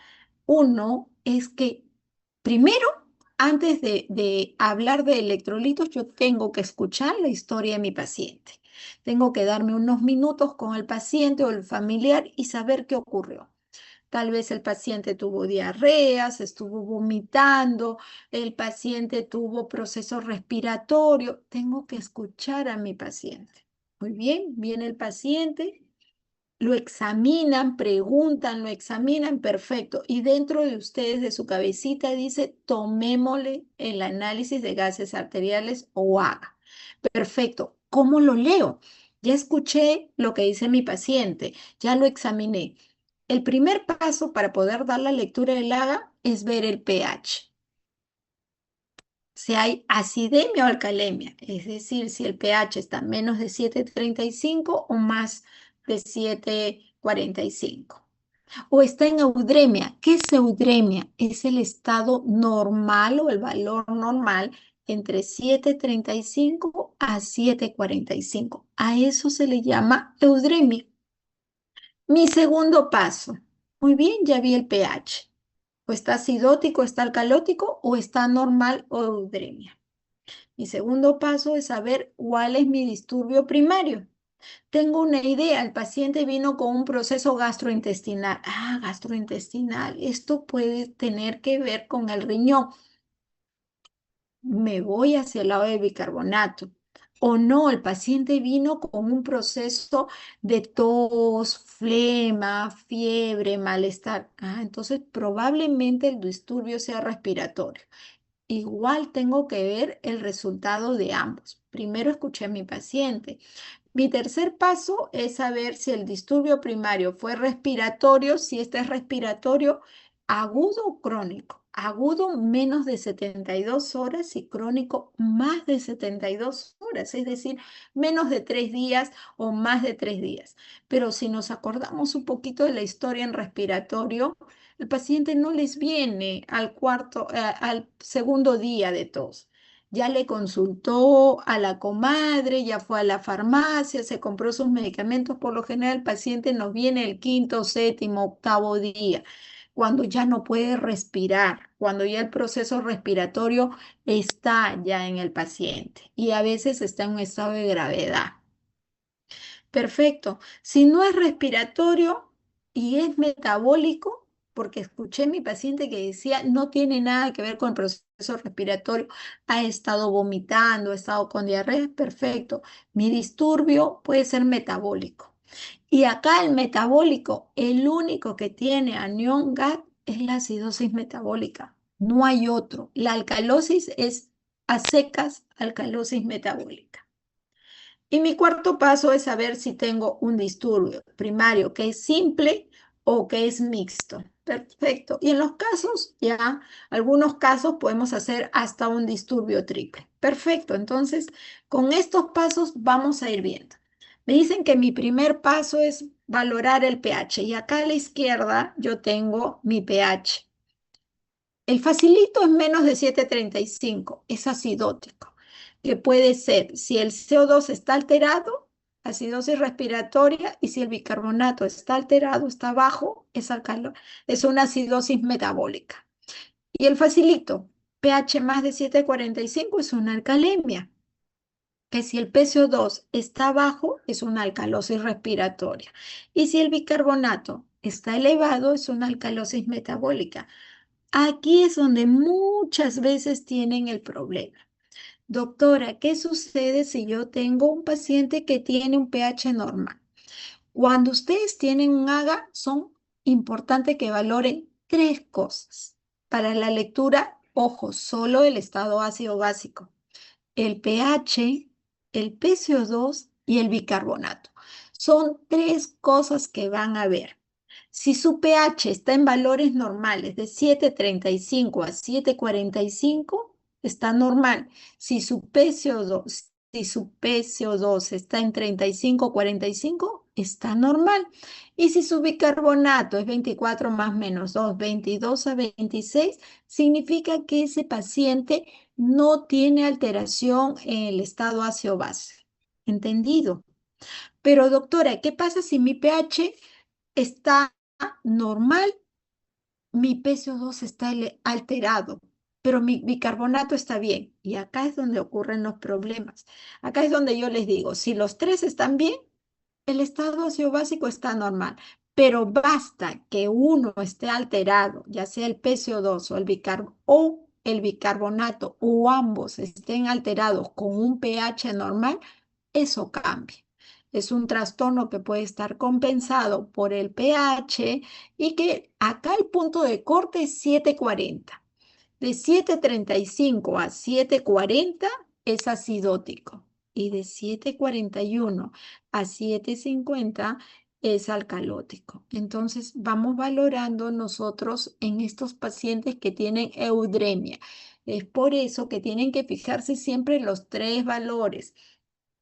uno es que primero, antes de hablar de electrolitos, yo tengo que escuchar la historia de mi paciente. Tengo que darme unos minutos con el paciente o el familiar y saber qué ocurrió. Tal vez el paciente tuvo diarreas, estuvo vomitando, el paciente tuvo proceso respiratorio. Tengo que escuchar a mi paciente. Muy bien, viene el paciente, lo examinan, preguntan, lo examinan, perfecto. Y dentro de ustedes, de su cabecita, dice, tomémosle el análisis de gases arteriales o haga. Perfecto. ¿Cómo lo leo? Ya escuché lo que dice mi paciente, ya lo examiné. El primer paso para poder dar la lectura del AGA es ver el pH. Si hay acidemia o alcalemia, es decir, si el pH está menos de 7,35 o más de 7,45. O está en eudemia. ¿Qué es eudemia? Es el estado normal o el valor normal entre 7,35 a 7,45. A eso se le llama eudemia. Mi segundo paso. Muy bien, ya vi el pH. O está acidótico, está alcalótico o está normal o eudemia. Mi segundo paso es saber cuál es mi disturbio primario. Tengo una idea, el paciente vino con un proceso gastrointestinal. Ah, gastrointestinal, esto puede tener que ver con el riñón. Me voy hacia el lado del bicarbonato. O no, el paciente vino con un proceso de tos, flema, fiebre, malestar. Ah, entonces probablemente el disturbio sea respiratorio. Igual tengo que ver el resultado de ambos. Primero escuché a mi paciente. Mi tercer paso es saber si el disturbio primario fue respiratorio, si este es respiratorio agudo o crónico. Agudo menos de 72 horas y crónico más de 72 horas, es decir, menos de 3 días o más de 3 días. Pero si nos acordamos un poquito de la historia en respiratorio, el paciente no les viene al segundo día de tos. Ya le consultó a la comadre, ya fue a la farmacia, se compró sus medicamentos. Por lo general, el paciente nos viene el quinto, séptimo, octavo día, cuando ya no puede respirar, cuando ya el proceso respiratorio está ya en el paciente y a veces está en un estado de gravedad. Perfecto. Si no es respiratorio y es metabólico, porque escuché a mi paciente que decía no tiene nada que ver con el proceso respiratorio, ha estado vomitando, ha estado con diarrea, perfecto. Mi disturbio puede ser metabólico. Y acá el metabólico, el único que tiene anión GAT es la acidosis metabólica. No hay otro. La alcalosis es a secas alcalosis metabólica. Y mi cuarto paso es saber si tengo un disturbio primario que es simple o que es mixto. Perfecto. Y en los casos, ya, algunos casos podemos hacer hasta un disturbio triple. Perfecto. Entonces, con estos pasos vamos a ir viendo. Me dicen que mi primer paso es valorar el pH y acá a la izquierda yo tengo mi pH. El facilito es menos de 7,35, es acidótico, que puede ser si el CO2 está alterado, acidosis respiratoria, y si el bicarbonato está alterado, está bajo, es una acidosis metabólica. Y el facilito, pH más de 7,45 es una alcalemia, que si el PCO2 está bajo, es una alcalosis respiratoria. Y si el bicarbonato está elevado, es una alcalosis metabólica. Aquí es donde muchas veces tienen el problema. Doctora, ¿qué sucede si yo tengo un paciente que tiene un pH normal? Cuando ustedes tienen un AGA, son importantes que valoren tres cosas. Para la lectura, ojo, solo el estado ácido básico, el pH, el PCO2 y el bicarbonato. Son tres cosas que van a ver. Si su pH está en valores normales de 7,35 a 7,45, está normal. Si su PCO2 está en 35,45, está normal. Y si su bicarbonato es 24 más menos 2, 22 a 26, significa que ese paciente no tiene alteración en el estado ácido-base. ¿Entendido? Pero doctora, ¿qué pasa si mi pH está normal, mi PCO2 está alterado, pero mi bicarbonato está bien? Y acá es donde ocurren los problemas. Acá es donde yo les digo, si los tres están bien, el estado ácido básico está normal, pero basta que uno esté alterado, ya sea el PCO2 o el bicarbonato, o ambos estén alterados con un pH normal, eso cambia. Es un trastorno que puede estar compensado por el pH y que acá el punto de corte es 7,40. De 7,35 a 7,40 es acidótico y de 7,41 a 7,50 es alcalótico. Entonces vamos valorando nosotros en estos pacientes que tienen eudemia. Es por eso que tienen que fijarse siempre en los tres valores.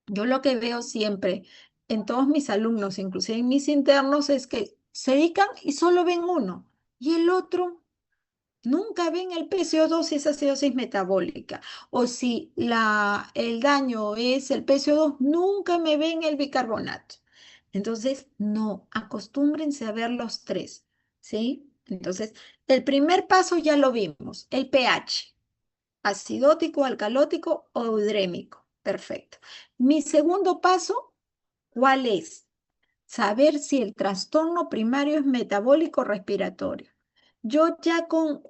Yo lo que veo siempre en todos mis alumnos, inclusive en mis internos, es que se dedican y solo ven uno y el otro nunca ven el PCO2 si es acidosis metabólica. O si el daño es el PCO2, nunca me ven el bicarbonato. Entonces, no, acostúmbrense a ver los tres, ¿sí? Entonces, el primer paso ya lo vimos, el pH, acidótico, alcalótico o eudrémico. Perfecto. Mi segundo paso, ¿cuál es? Saber si el trastorno primario es metabólico respiratorio. Yo ya con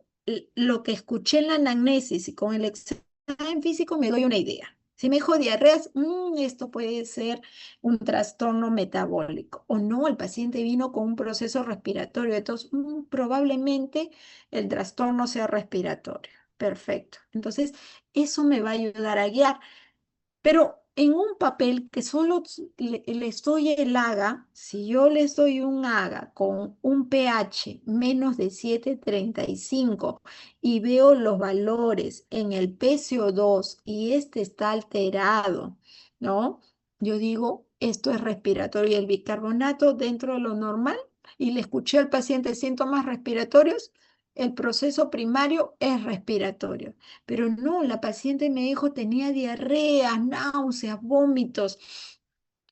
lo que escuché en la anamnesis y con el examen físico me doy una idea. Si me dijo diarreas, esto puede ser un trastorno metabólico. O no, el paciente vino con un proceso respiratorio, entonces probablemente el trastorno sea respiratorio. Perfecto. Entonces, eso me va a ayudar a guiar. Pero en un papel que solo les doy el AGA, si yo les doy un AGA con un pH menos de 7,35 y veo los valores en el PCO2 y este está alterado, ¿no? Yo digo, esto es respiratorio y el bicarbonato dentro de lo normal y le escuché al paciente síntomas respiratorios, el proceso primario es respiratorio. Pero no, la paciente me dijo tenía diarrea, náuseas, vómitos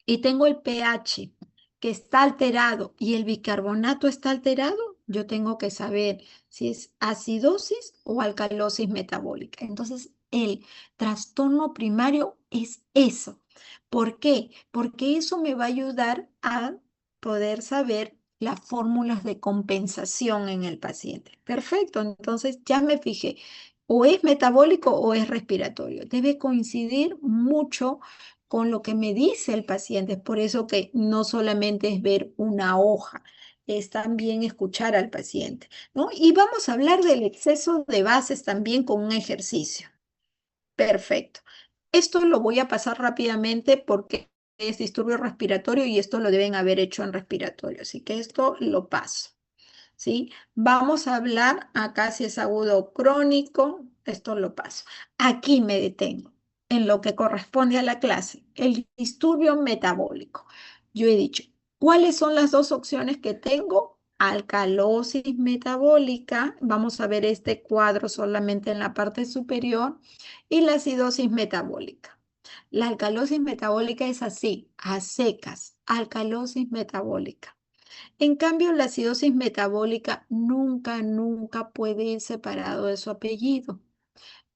y tengo el pH que está alterado y el bicarbonato está alterado, yo tengo que saber si es acidosis o alcalosis metabólica. Entonces, el trastorno primario es eso. ¿Por qué? Porque eso me va a ayudar a poder saber las fórmulas de compensación en el paciente. Perfecto, entonces ya me fijé, o es metabólico o es respiratorio. Debe coincidir mucho con lo que me dice el paciente. Es por eso que no solamente es ver una hoja, es también escuchar al paciente, ¿no? Y vamos a hablar del exceso de bases también con un ejercicio. Perfecto. Esto lo voy a pasar rápidamente porque es disturbio respiratorio y esto lo deben haber hecho en respiratorio. Así que esto lo paso. ¿Sí? Vamos a hablar acá si es agudo o crónico, esto lo paso. Aquí me detengo en lo que corresponde a la clase, el disturbio metabólico. Yo he dicho, ¿cuáles son las dos opciones que tengo? Alcalosis metabólica, vamos a ver este cuadro solamente en la parte superior, y la acidosis metabólica. La alcalosis metabólica es así, a secas, alcalosis metabólica. En cambio, la acidosis metabólica nunca puede ir separado de su apellido.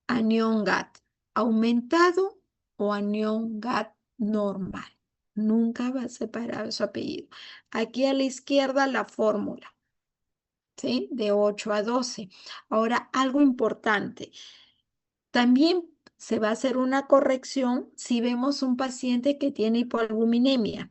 Anión GAT aumentado o anión GAT normal. Nunca va separado de su apellido. Aquí a la izquierda la fórmula, ¿sí? De 8 a 12. Ahora, algo importante. También se va a hacer una corrección si vemos un paciente que tiene hipoalbuminemia.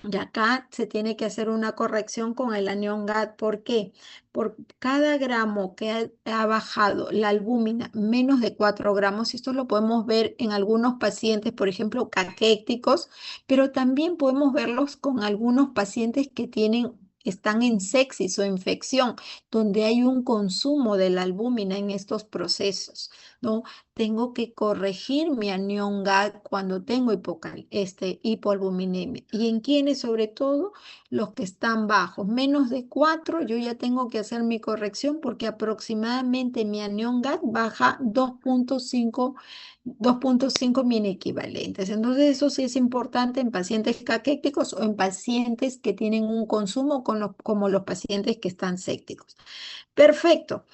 Y acá se tiene que hacer una corrección con el anión GAT. ¿Por qué? Por cada gramo que ha bajado la albúmina menos de 4 gramos, y esto lo podemos ver en algunos pacientes, por ejemplo, caquéticos, pero también podemos verlos con algunos pacientes que están en sepsis o infección, donde hay un consumo de la albúmina en estos procesos, ¿no? Tengo que corregir mi anión GAT cuando tengo hipoalbuminemia. ¿Y en quiénes? Sobre todo los que están bajos, menos de 4, yo ya tengo que hacer mi corrección porque aproximadamente mi anión GAT baja 2.5 mini equivalentes. Entonces eso sí es importante en pacientes caquéticos o en pacientes que tienen un consumo como los pacientes que están sépticos. Perfecto.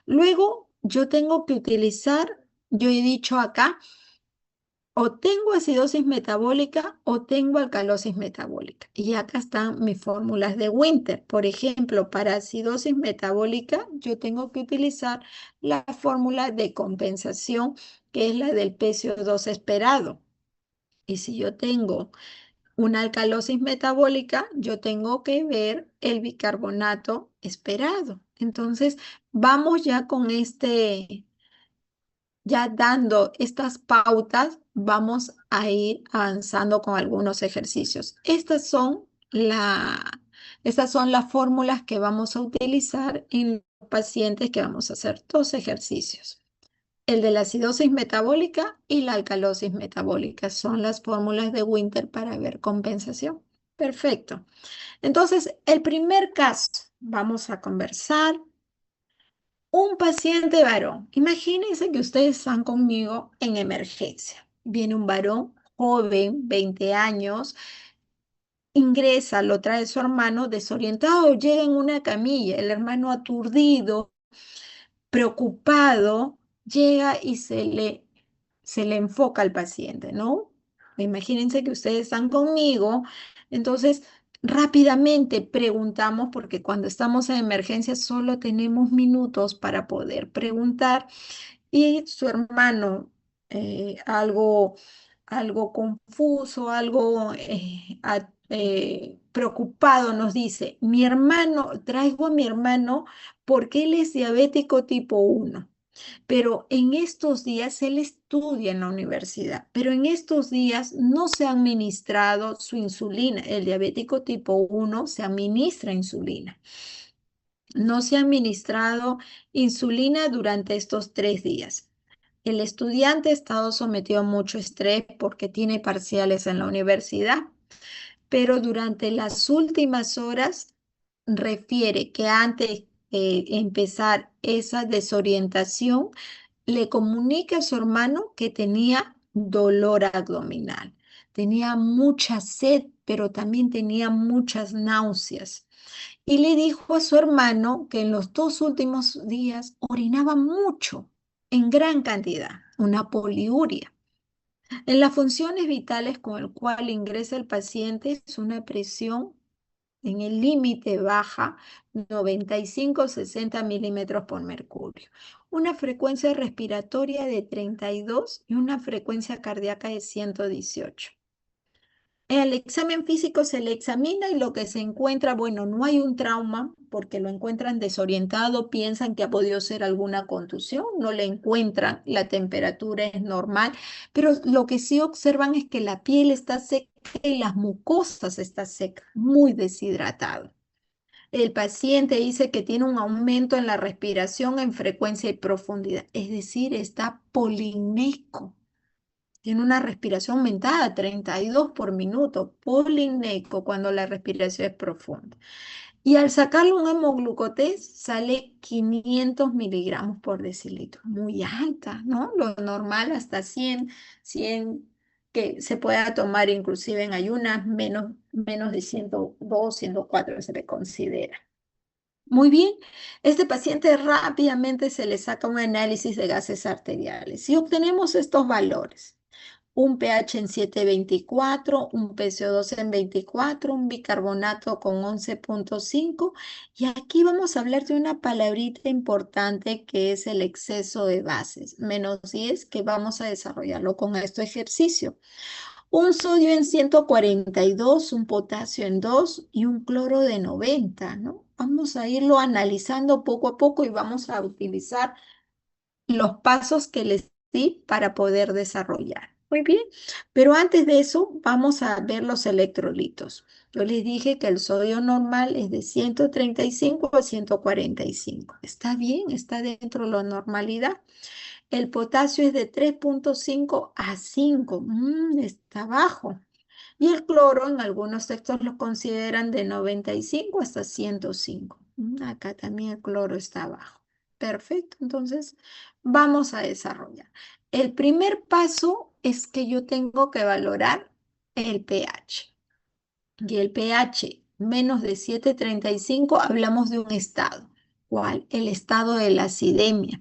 Luego yo tengo que utilizar, yo he dicho acá, o tengo acidosis metabólica o tengo alcalosis metabólica. Y acá están mis fórmulas de Winter. Por ejemplo, para acidosis metabólica, yo tengo que utilizar la fórmula de compensación, que es la del PCO2 esperado. Y si yo tengo una alcalosis metabólica, yo tengo que ver el bicarbonato esperado. Entonces, vamos ya con ya dando estas pautas, vamos a ir avanzando con algunos ejercicios. Estas son las fórmulas que vamos a utilizar en los pacientes que vamos a hacer dos ejercicios. El de la acidosis metabólica y la alcalosis metabólica son las fórmulas de Winter para ver compensación. Perfecto. Entonces, el primer caso, vamos a conversar. Un paciente varón. Imagínense que ustedes están conmigo en emergencia. Viene un varón joven, 20 años, ingresa, lo trae su hermano desorientado, llega en una camilla, el hermano aturdido, preocupado, llega y se le enfoca al paciente, ¿no? Imagínense que ustedes están conmigo, entonces rápidamente preguntamos, porque cuando estamos en emergencia solo tenemos minutos para poder preguntar, y su hermano, algo confuso, algo preocupado, nos dice, traigo a mi hermano porque él es diabético tipo 1. Pero en estos días él estudia en la universidad, pero en estos días no se ha administrado su insulina. El diabético tipo 1 se administra insulina. No se ha administrado insulina durante estos 3 días. El estudiante ha estado sometido a mucho estrés porque tiene parciales en la universidad, pero durante las últimas horas refiere que antes de empezar esa desorientación, le comunica a su hermano que tenía dolor abdominal, tenía mucha sed, pero también tenía muchas náuseas. Y le dijo a su hermano que en los 2 últimos días orinaba mucho, en gran cantidad, una poliuria. En las funciones vitales con el cual ingresa el paciente es una presión en el límite baja, 95-60 milímetros por mercurio. una frecuencia respiratoria de 32 y una frecuencia cardíaca de 118. En el examen físico se le examina y lo que se encuentra, bueno, no hay un trauma porque lo encuentran desorientado, piensan que ha podido ser alguna contusión, no le encuentran, la temperatura es normal, pero lo que sí observan es que la piel está seca y las mucosas están secas, muy deshidratado. El paciente dice que tiene un aumento en la respiración en frecuencia y profundidad, es decir, está polineco. Tiene una respiración aumentada, 32 por minuto, polineco cuando la respiración es profunda. Y al sacarle un hemoglucotés sale 500 miligramos por decilitro, muy alta, ¿no? Lo normal hasta 100 que se pueda tomar inclusive en ayunas, menos de 102, 104 se le considera. Muy bien, este paciente rápidamente se le saca un análisis de gases arteriales y obtenemos estos valores. Un pH en 7,24, un PCO2 en 24, un bicarbonato con 11,5. Y aquí vamos a hablar de una palabrita importante que es el exceso de bases, -10, que vamos a desarrollarlo con este ejercicio. Un sodio en 142, un potasio en 2 y un cloro de 90, ¿no? Vamos a irlo analizando poco a poco y vamos a utilizar los pasos que les di para poder desarrollar. Muy bien, pero antes de eso vamos a ver los electrolitos. Yo les dije que el sodio normal es de 135 a 145. Está bien, está dentro de la normalidad. El potasio es de 3,5 a 5. Está bajo. Y el cloro en algunos textos lo consideran de 95 hasta 105. Acá también el cloro está bajo. Perfecto, entonces vamos a desarrollar. El primer paso es que yo tengo que valorar el pH. Y el pH menos de 7,35 hablamos de un estado. ¿Cuál? El estado de la acidemia.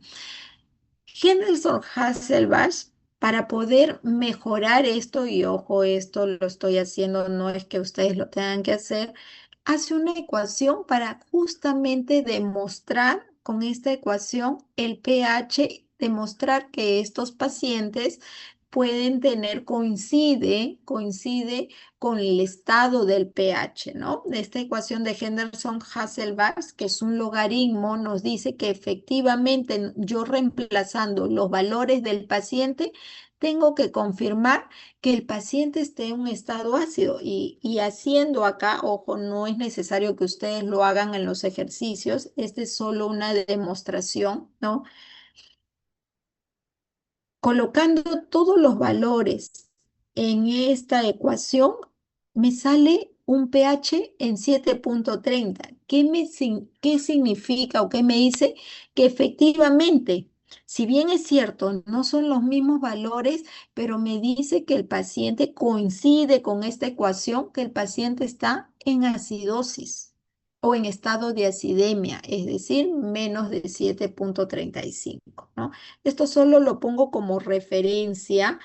Henderson Hasselbalch, para poder mejorar esto, y ojo, esto lo estoy haciendo, no es que ustedes lo tengan que hacer, hace una ecuación para justamente demostrar con esta ecuación el pH, demostrar que estos pacientes pueden tener, coincide con el estado del pH, ¿no? Esta ecuación de Henderson-Hasselbalch, que es un logaritmo, nos dice que efectivamente yo reemplazando los valores del paciente, tengo que confirmar que el paciente esté en un estado ácido y haciendo acá, ojo, no es necesario que ustedes lo hagan en los ejercicios, este es solo una demostración, ¿no? Colocando todos los valores en esta ecuación, me sale un pH en 7,30. ¿Qué significa o qué me dice? Que efectivamente, si bien es cierto, no son los mismos valores, pero me dice que el paciente coincide con esta ecuación, que el paciente está en acidosis o en estado de acidemia, es decir, menos de 7,35, ¿no? Esto solo lo pongo como referencia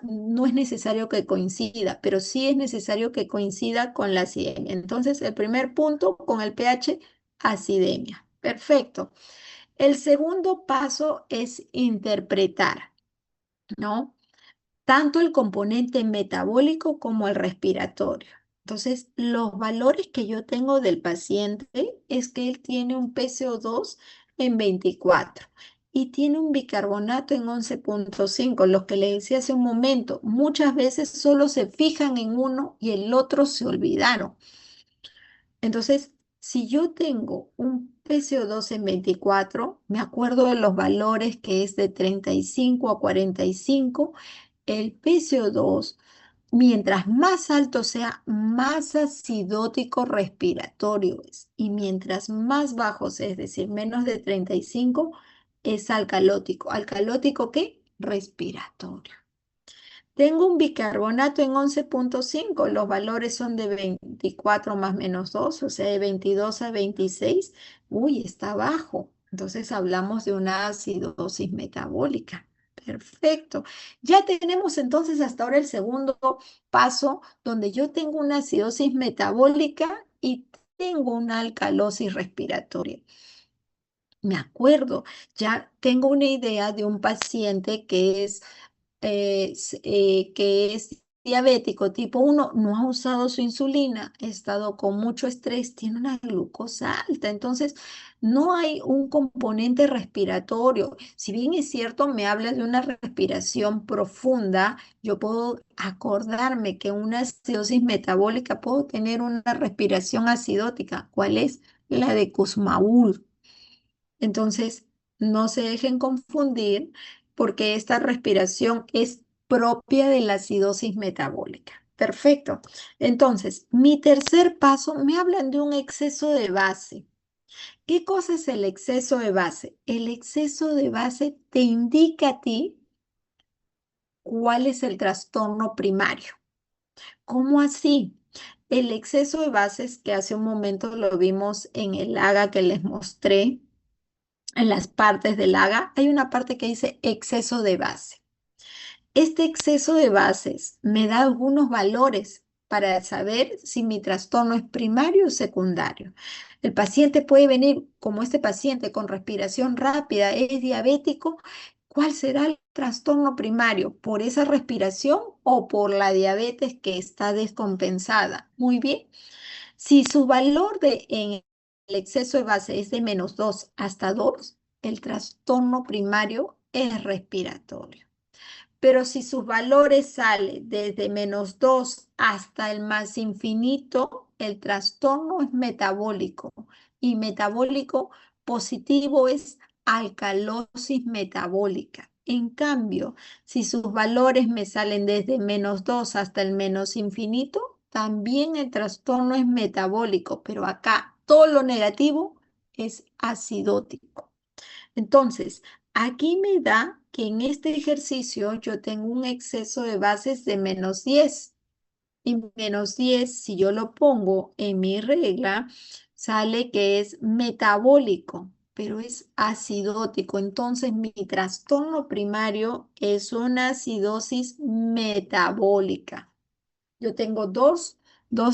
no es necesario que coincida, pero sí es necesario que coincida con la acidemia. Entonces, el primer punto con el pH, acidemia. Perfecto. El segundo paso es interpretar, ¿no? Tanto el componente metabólico como el respiratorio. Entonces, los valores que yo tengo del paciente es que él tiene un PCO2 en 24 y tiene un bicarbonato en 11,5. Los que le decía hace un momento, muchas veces solo se fijan en uno y el otro se olvidaron. Entonces, si yo tengo un PCO2 en 24, me acuerdo de los valores que es de 35 a 45, el PCO2, mientras más alto sea, más acidótico respiratorio es. Y mientras más bajo sea, es decir, menos de 35, es alcalótico. ¿Alcalótico qué? Respiratorio. Tengo un bicarbonato en 11,5. Los valores son de 24 más menos 2, o sea, de 22 a 26. Uy, está bajo. Entonces hablamos de una acidosis metabólica. Perfecto. Ya tenemos entonces hasta ahora el segundo paso donde yo tengo una acidosis metabólica y tengo una alcalosis respiratoria. Me acuerdo, ya tengo una idea de un paciente que es diabético tipo 1, no ha usado su insulina, ha estado con mucho estrés, tiene una glucosa alta, entonces no hay un componente respiratorio. Si bien es cierto, me habla de una respiración profunda, yo puedo acordarme que una acidosis metabólica puedo tener una respiración acidótica. ¿Cuál es? La de Kussmaul. Entonces, no se dejen confundir porque esta respiración es propia de la acidosis metabólica. Perfecto. Entonces, mi tercer paso, me hablan de un exceso de base. ¿Qué cosa es el exceso de base? El exceso de base te indica a ti cuál es el trastorno primario. ¿Cómo así? El exceso de bases que hace un momento lo vimos en el AGA que les mostré, en las partes del AGA, hay una parte que dice exceso de base. Este exceso de bases me da algunos valores para saber si mi trastorno es primario o secundario. El paciente puede venir como este paciente con respiración rápida, es diabético. ¿Cuál será el trastorno primario? ¿Por esa respiración o por la diabetes que está descompensada? Muy bien. Si su valor en el exceso de base es de -2 hasta 2, el trastorno primario es respiratorio. Pero si sus valores salen desde -2 hasta el más infinito, el trastorno es metabólico. Y metabólico positivo es alcalosis metabólica. En cambio, si sus valores me salen desde -2 hasta el menos infinito, también el trastorno es metabólico, pero acá todo lo negativo es acidótico. Entonces, aquí me da que en este ejercicio yo tengo un exceso de bases de -10. Y -10, si yo lo pongo en mi regla, sale que es metabólico, pero es acidótico. Entonces, mi trastorno primario es una acidosis metabólica. Yo tengo dos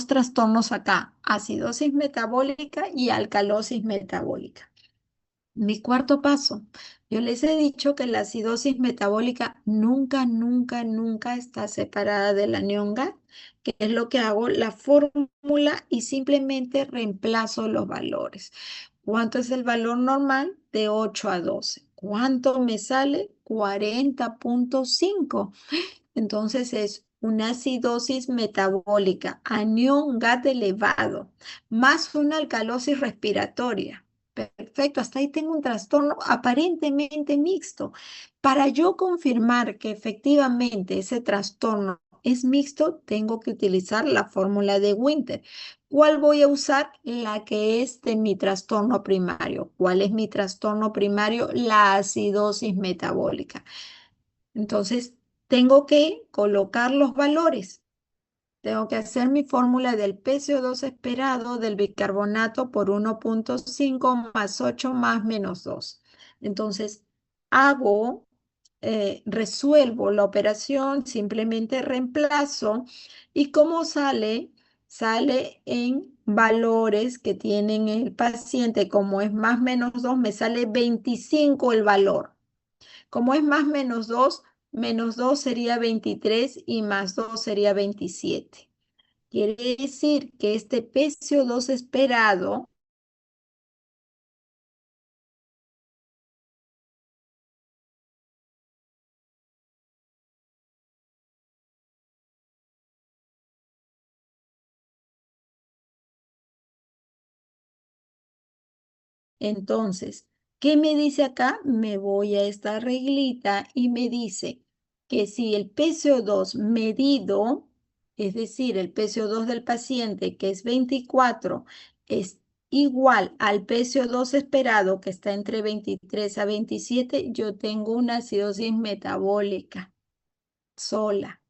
trastornos acá, acidosis metabólica y alcalosis metabólica. Mi cuarto paso, yo les he dicho que la acidosis metabólica nunca, nunca, nunca está separada del anión GAT, que es lo que hago, la fórmula y simplemente reemplazo los valores. ¿Cuánto es el valor normal? De 8 a 12. ¿Cuánto me sale? 40,5. Entonces es una acidosis metabólica, anión GAT elevado, más una alcalosis respiratoria. Perfecto, hasta ahí tengo un trastorno aparentemente mixto. Para yo confirmar que efectivamente ese trastorno es mixto, tengo que utilizar la fórmula de Winter. ¿Cuál voy a usar? La que es de mi trastorno primario. ¿Cuál es mi trastorno primario? La acidosis metabólica. Entonces, tengo que colocar los valores. Tengo que hacer mi fórmula del PCO2 esperado del bicarbonato por 1,5 más 8 más -2. Entonces, resuelvo la operación, simplemente reemplazo. ¿Y cómo sale? Sale en valores que tienen el paciente. Como es más -2, me sale 25 el valor. Como es más -2 sería 23 y +2 sería 27. Quiere decir que este PCO2 esperado, entonces, ¿qué me dice acá? Me voy a esta reglita y me dice que si el PCO2 medido, es decir, el PCO2 del paciente, que es 24, es igual al PCO2 esperado, que está entre 23 a 27, yo tengo una acidosis metabólica sola.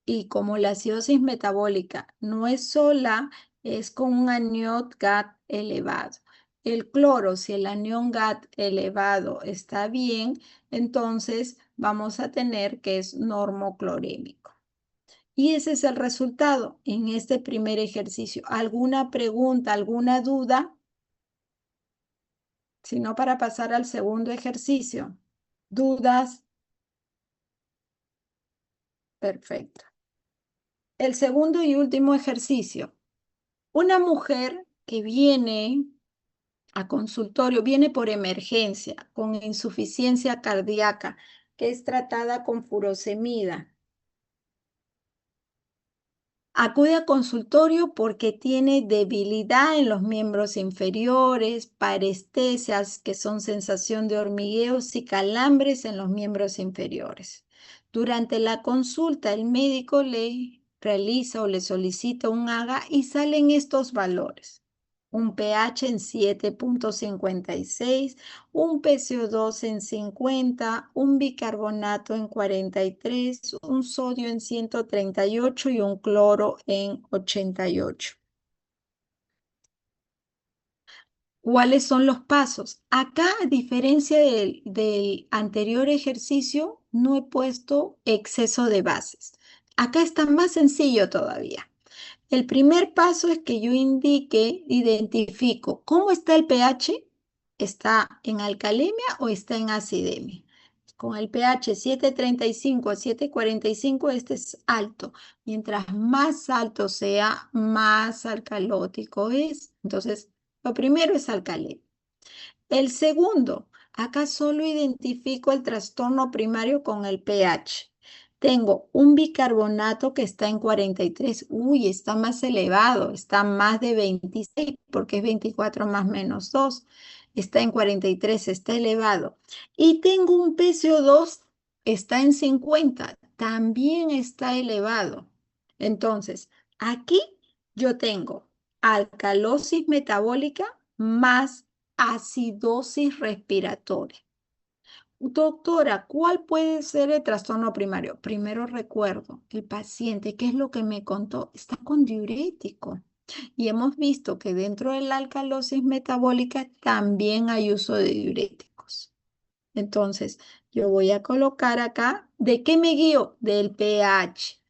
Y como la acidosis metabólica no es sola, es con un anión GAT elevado. El cloro, si el anión GAT elevado está bien, entonces vamos a tener que es normoclorémico. Y ese es el resultado en este primer ejercicio. ¿Alguna pregunta, alguna duda? sino para pasar al segundo ejercicio. ¿Dudas? Perfecto. El segundo y último ejercicio. Una mujer que viene a consultorio, viene por emergencia, con insuficiencia cardíaca, que es tratada con furosemida. Acude a consultorio porque tiene debilidad en los miembros inferiores, parestesias, que son sensación de hormigueos y calambres en los miembros inferiores. Durante la consulta, el médico le realiza o le solicita un AGA y salen estos valores. Un pH en 7,56, un PCO2 en 50, un bicarbonato en 43, un sodio en 138 y un cloro en 88. ¿Cuáles son los pasos? Acá, a diferencia del anterior ejercicio, no he puesto exceso de bases. Acá está más sencillo todavía. El primer paso es que yo identifico cómo está el pH, ¿está en alcalemia o está en acidemia? Con el pH 7,35 a 7,45, este es alto. Mientras más alto sea, más alcalótico es. Entonces, lo primero es alcalemia. El segundo, acá solo identifico el trastorno primario con el pH. Tengo un bicarbonato que está en 43. Uy, está más elevado, está más de 26 porque es 24 más menos 2. Está en 43, está elevado. Y tengo un PCO2, está en 50, también está elevado. Entonces, aquí yo tengo alcalosis metabólica más acidosis respiratoria. Doctora, ¿cuál puede ser el trastorno primario? Primero recuerdo, el paciente, ¿qué es lo que me contó? Está con diurético. Y hemos visto que dentro de la alcalosis metabólica también hay uso de diuréticos. Entonces, yo voy a colocar acá, ¿de qué me guío? Del pH.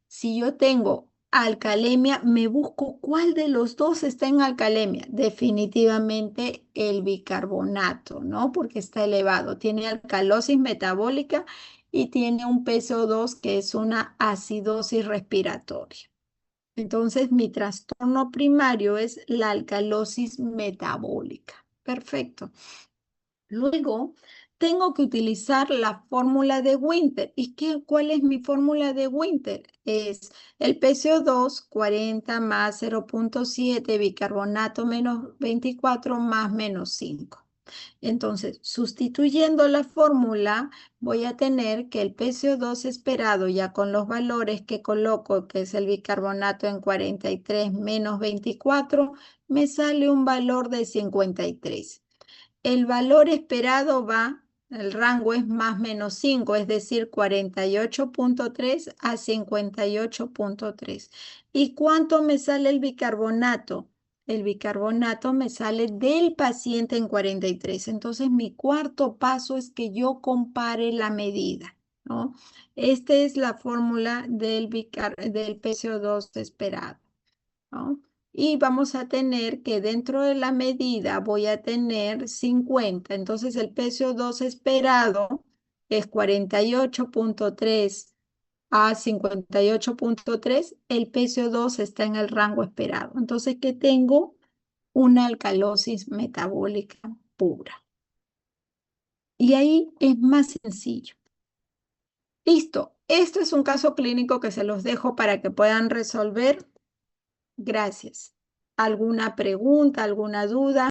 Si yo tengo alcalemia, me busco cuál de los dos está en alcalemia. Definitivamente el bicarbonato, ¿no? Porque está elevado. Tiene alcalosis metabólica y tiene un PCO2 que es una acidosis respiratoria. Entonces, mi trastorno primario es la alcalosis metabólica. Perfecto. Luego, tengo que utilizar la fórmula de Winter. ¿Y cuál es mi fórmula de Winter? Es el PCO2, 40 más 0,7, bicarbonato menos 24 más menos 5. Entonces, sustituyendo la fórmula, voy a tener que el PCO2 esperado, ya con los valores que coloco, que es el bicarbonato en 43 menos 24, me sale un valor de 53. El valor esperado el rango es más menos 5, es decir, 48,3 a 58,3. ¿Y cuánto me sale el bicarbonato? El bicarbonato me sale del paciente en 43. Entonces, mi cuarto paso es que yo compare la medida, ¿no? Esta es la fórmula del PCO2 esperado, ¿no? Y vamos a tener que dentro de la medida voy a tener 50. Entonces el PCO2 esperado es 48,3 a 58,3. El PCO2 está en el rango esperado. Entonces, ¿qué tengo? Una alcalosis metabólica pura. Y ahí es más sencillo. Listo. Esto es un caso clínico que se los dejo para que puedan resolver. Gracias. ¿Alguna pregunta, alguna duda?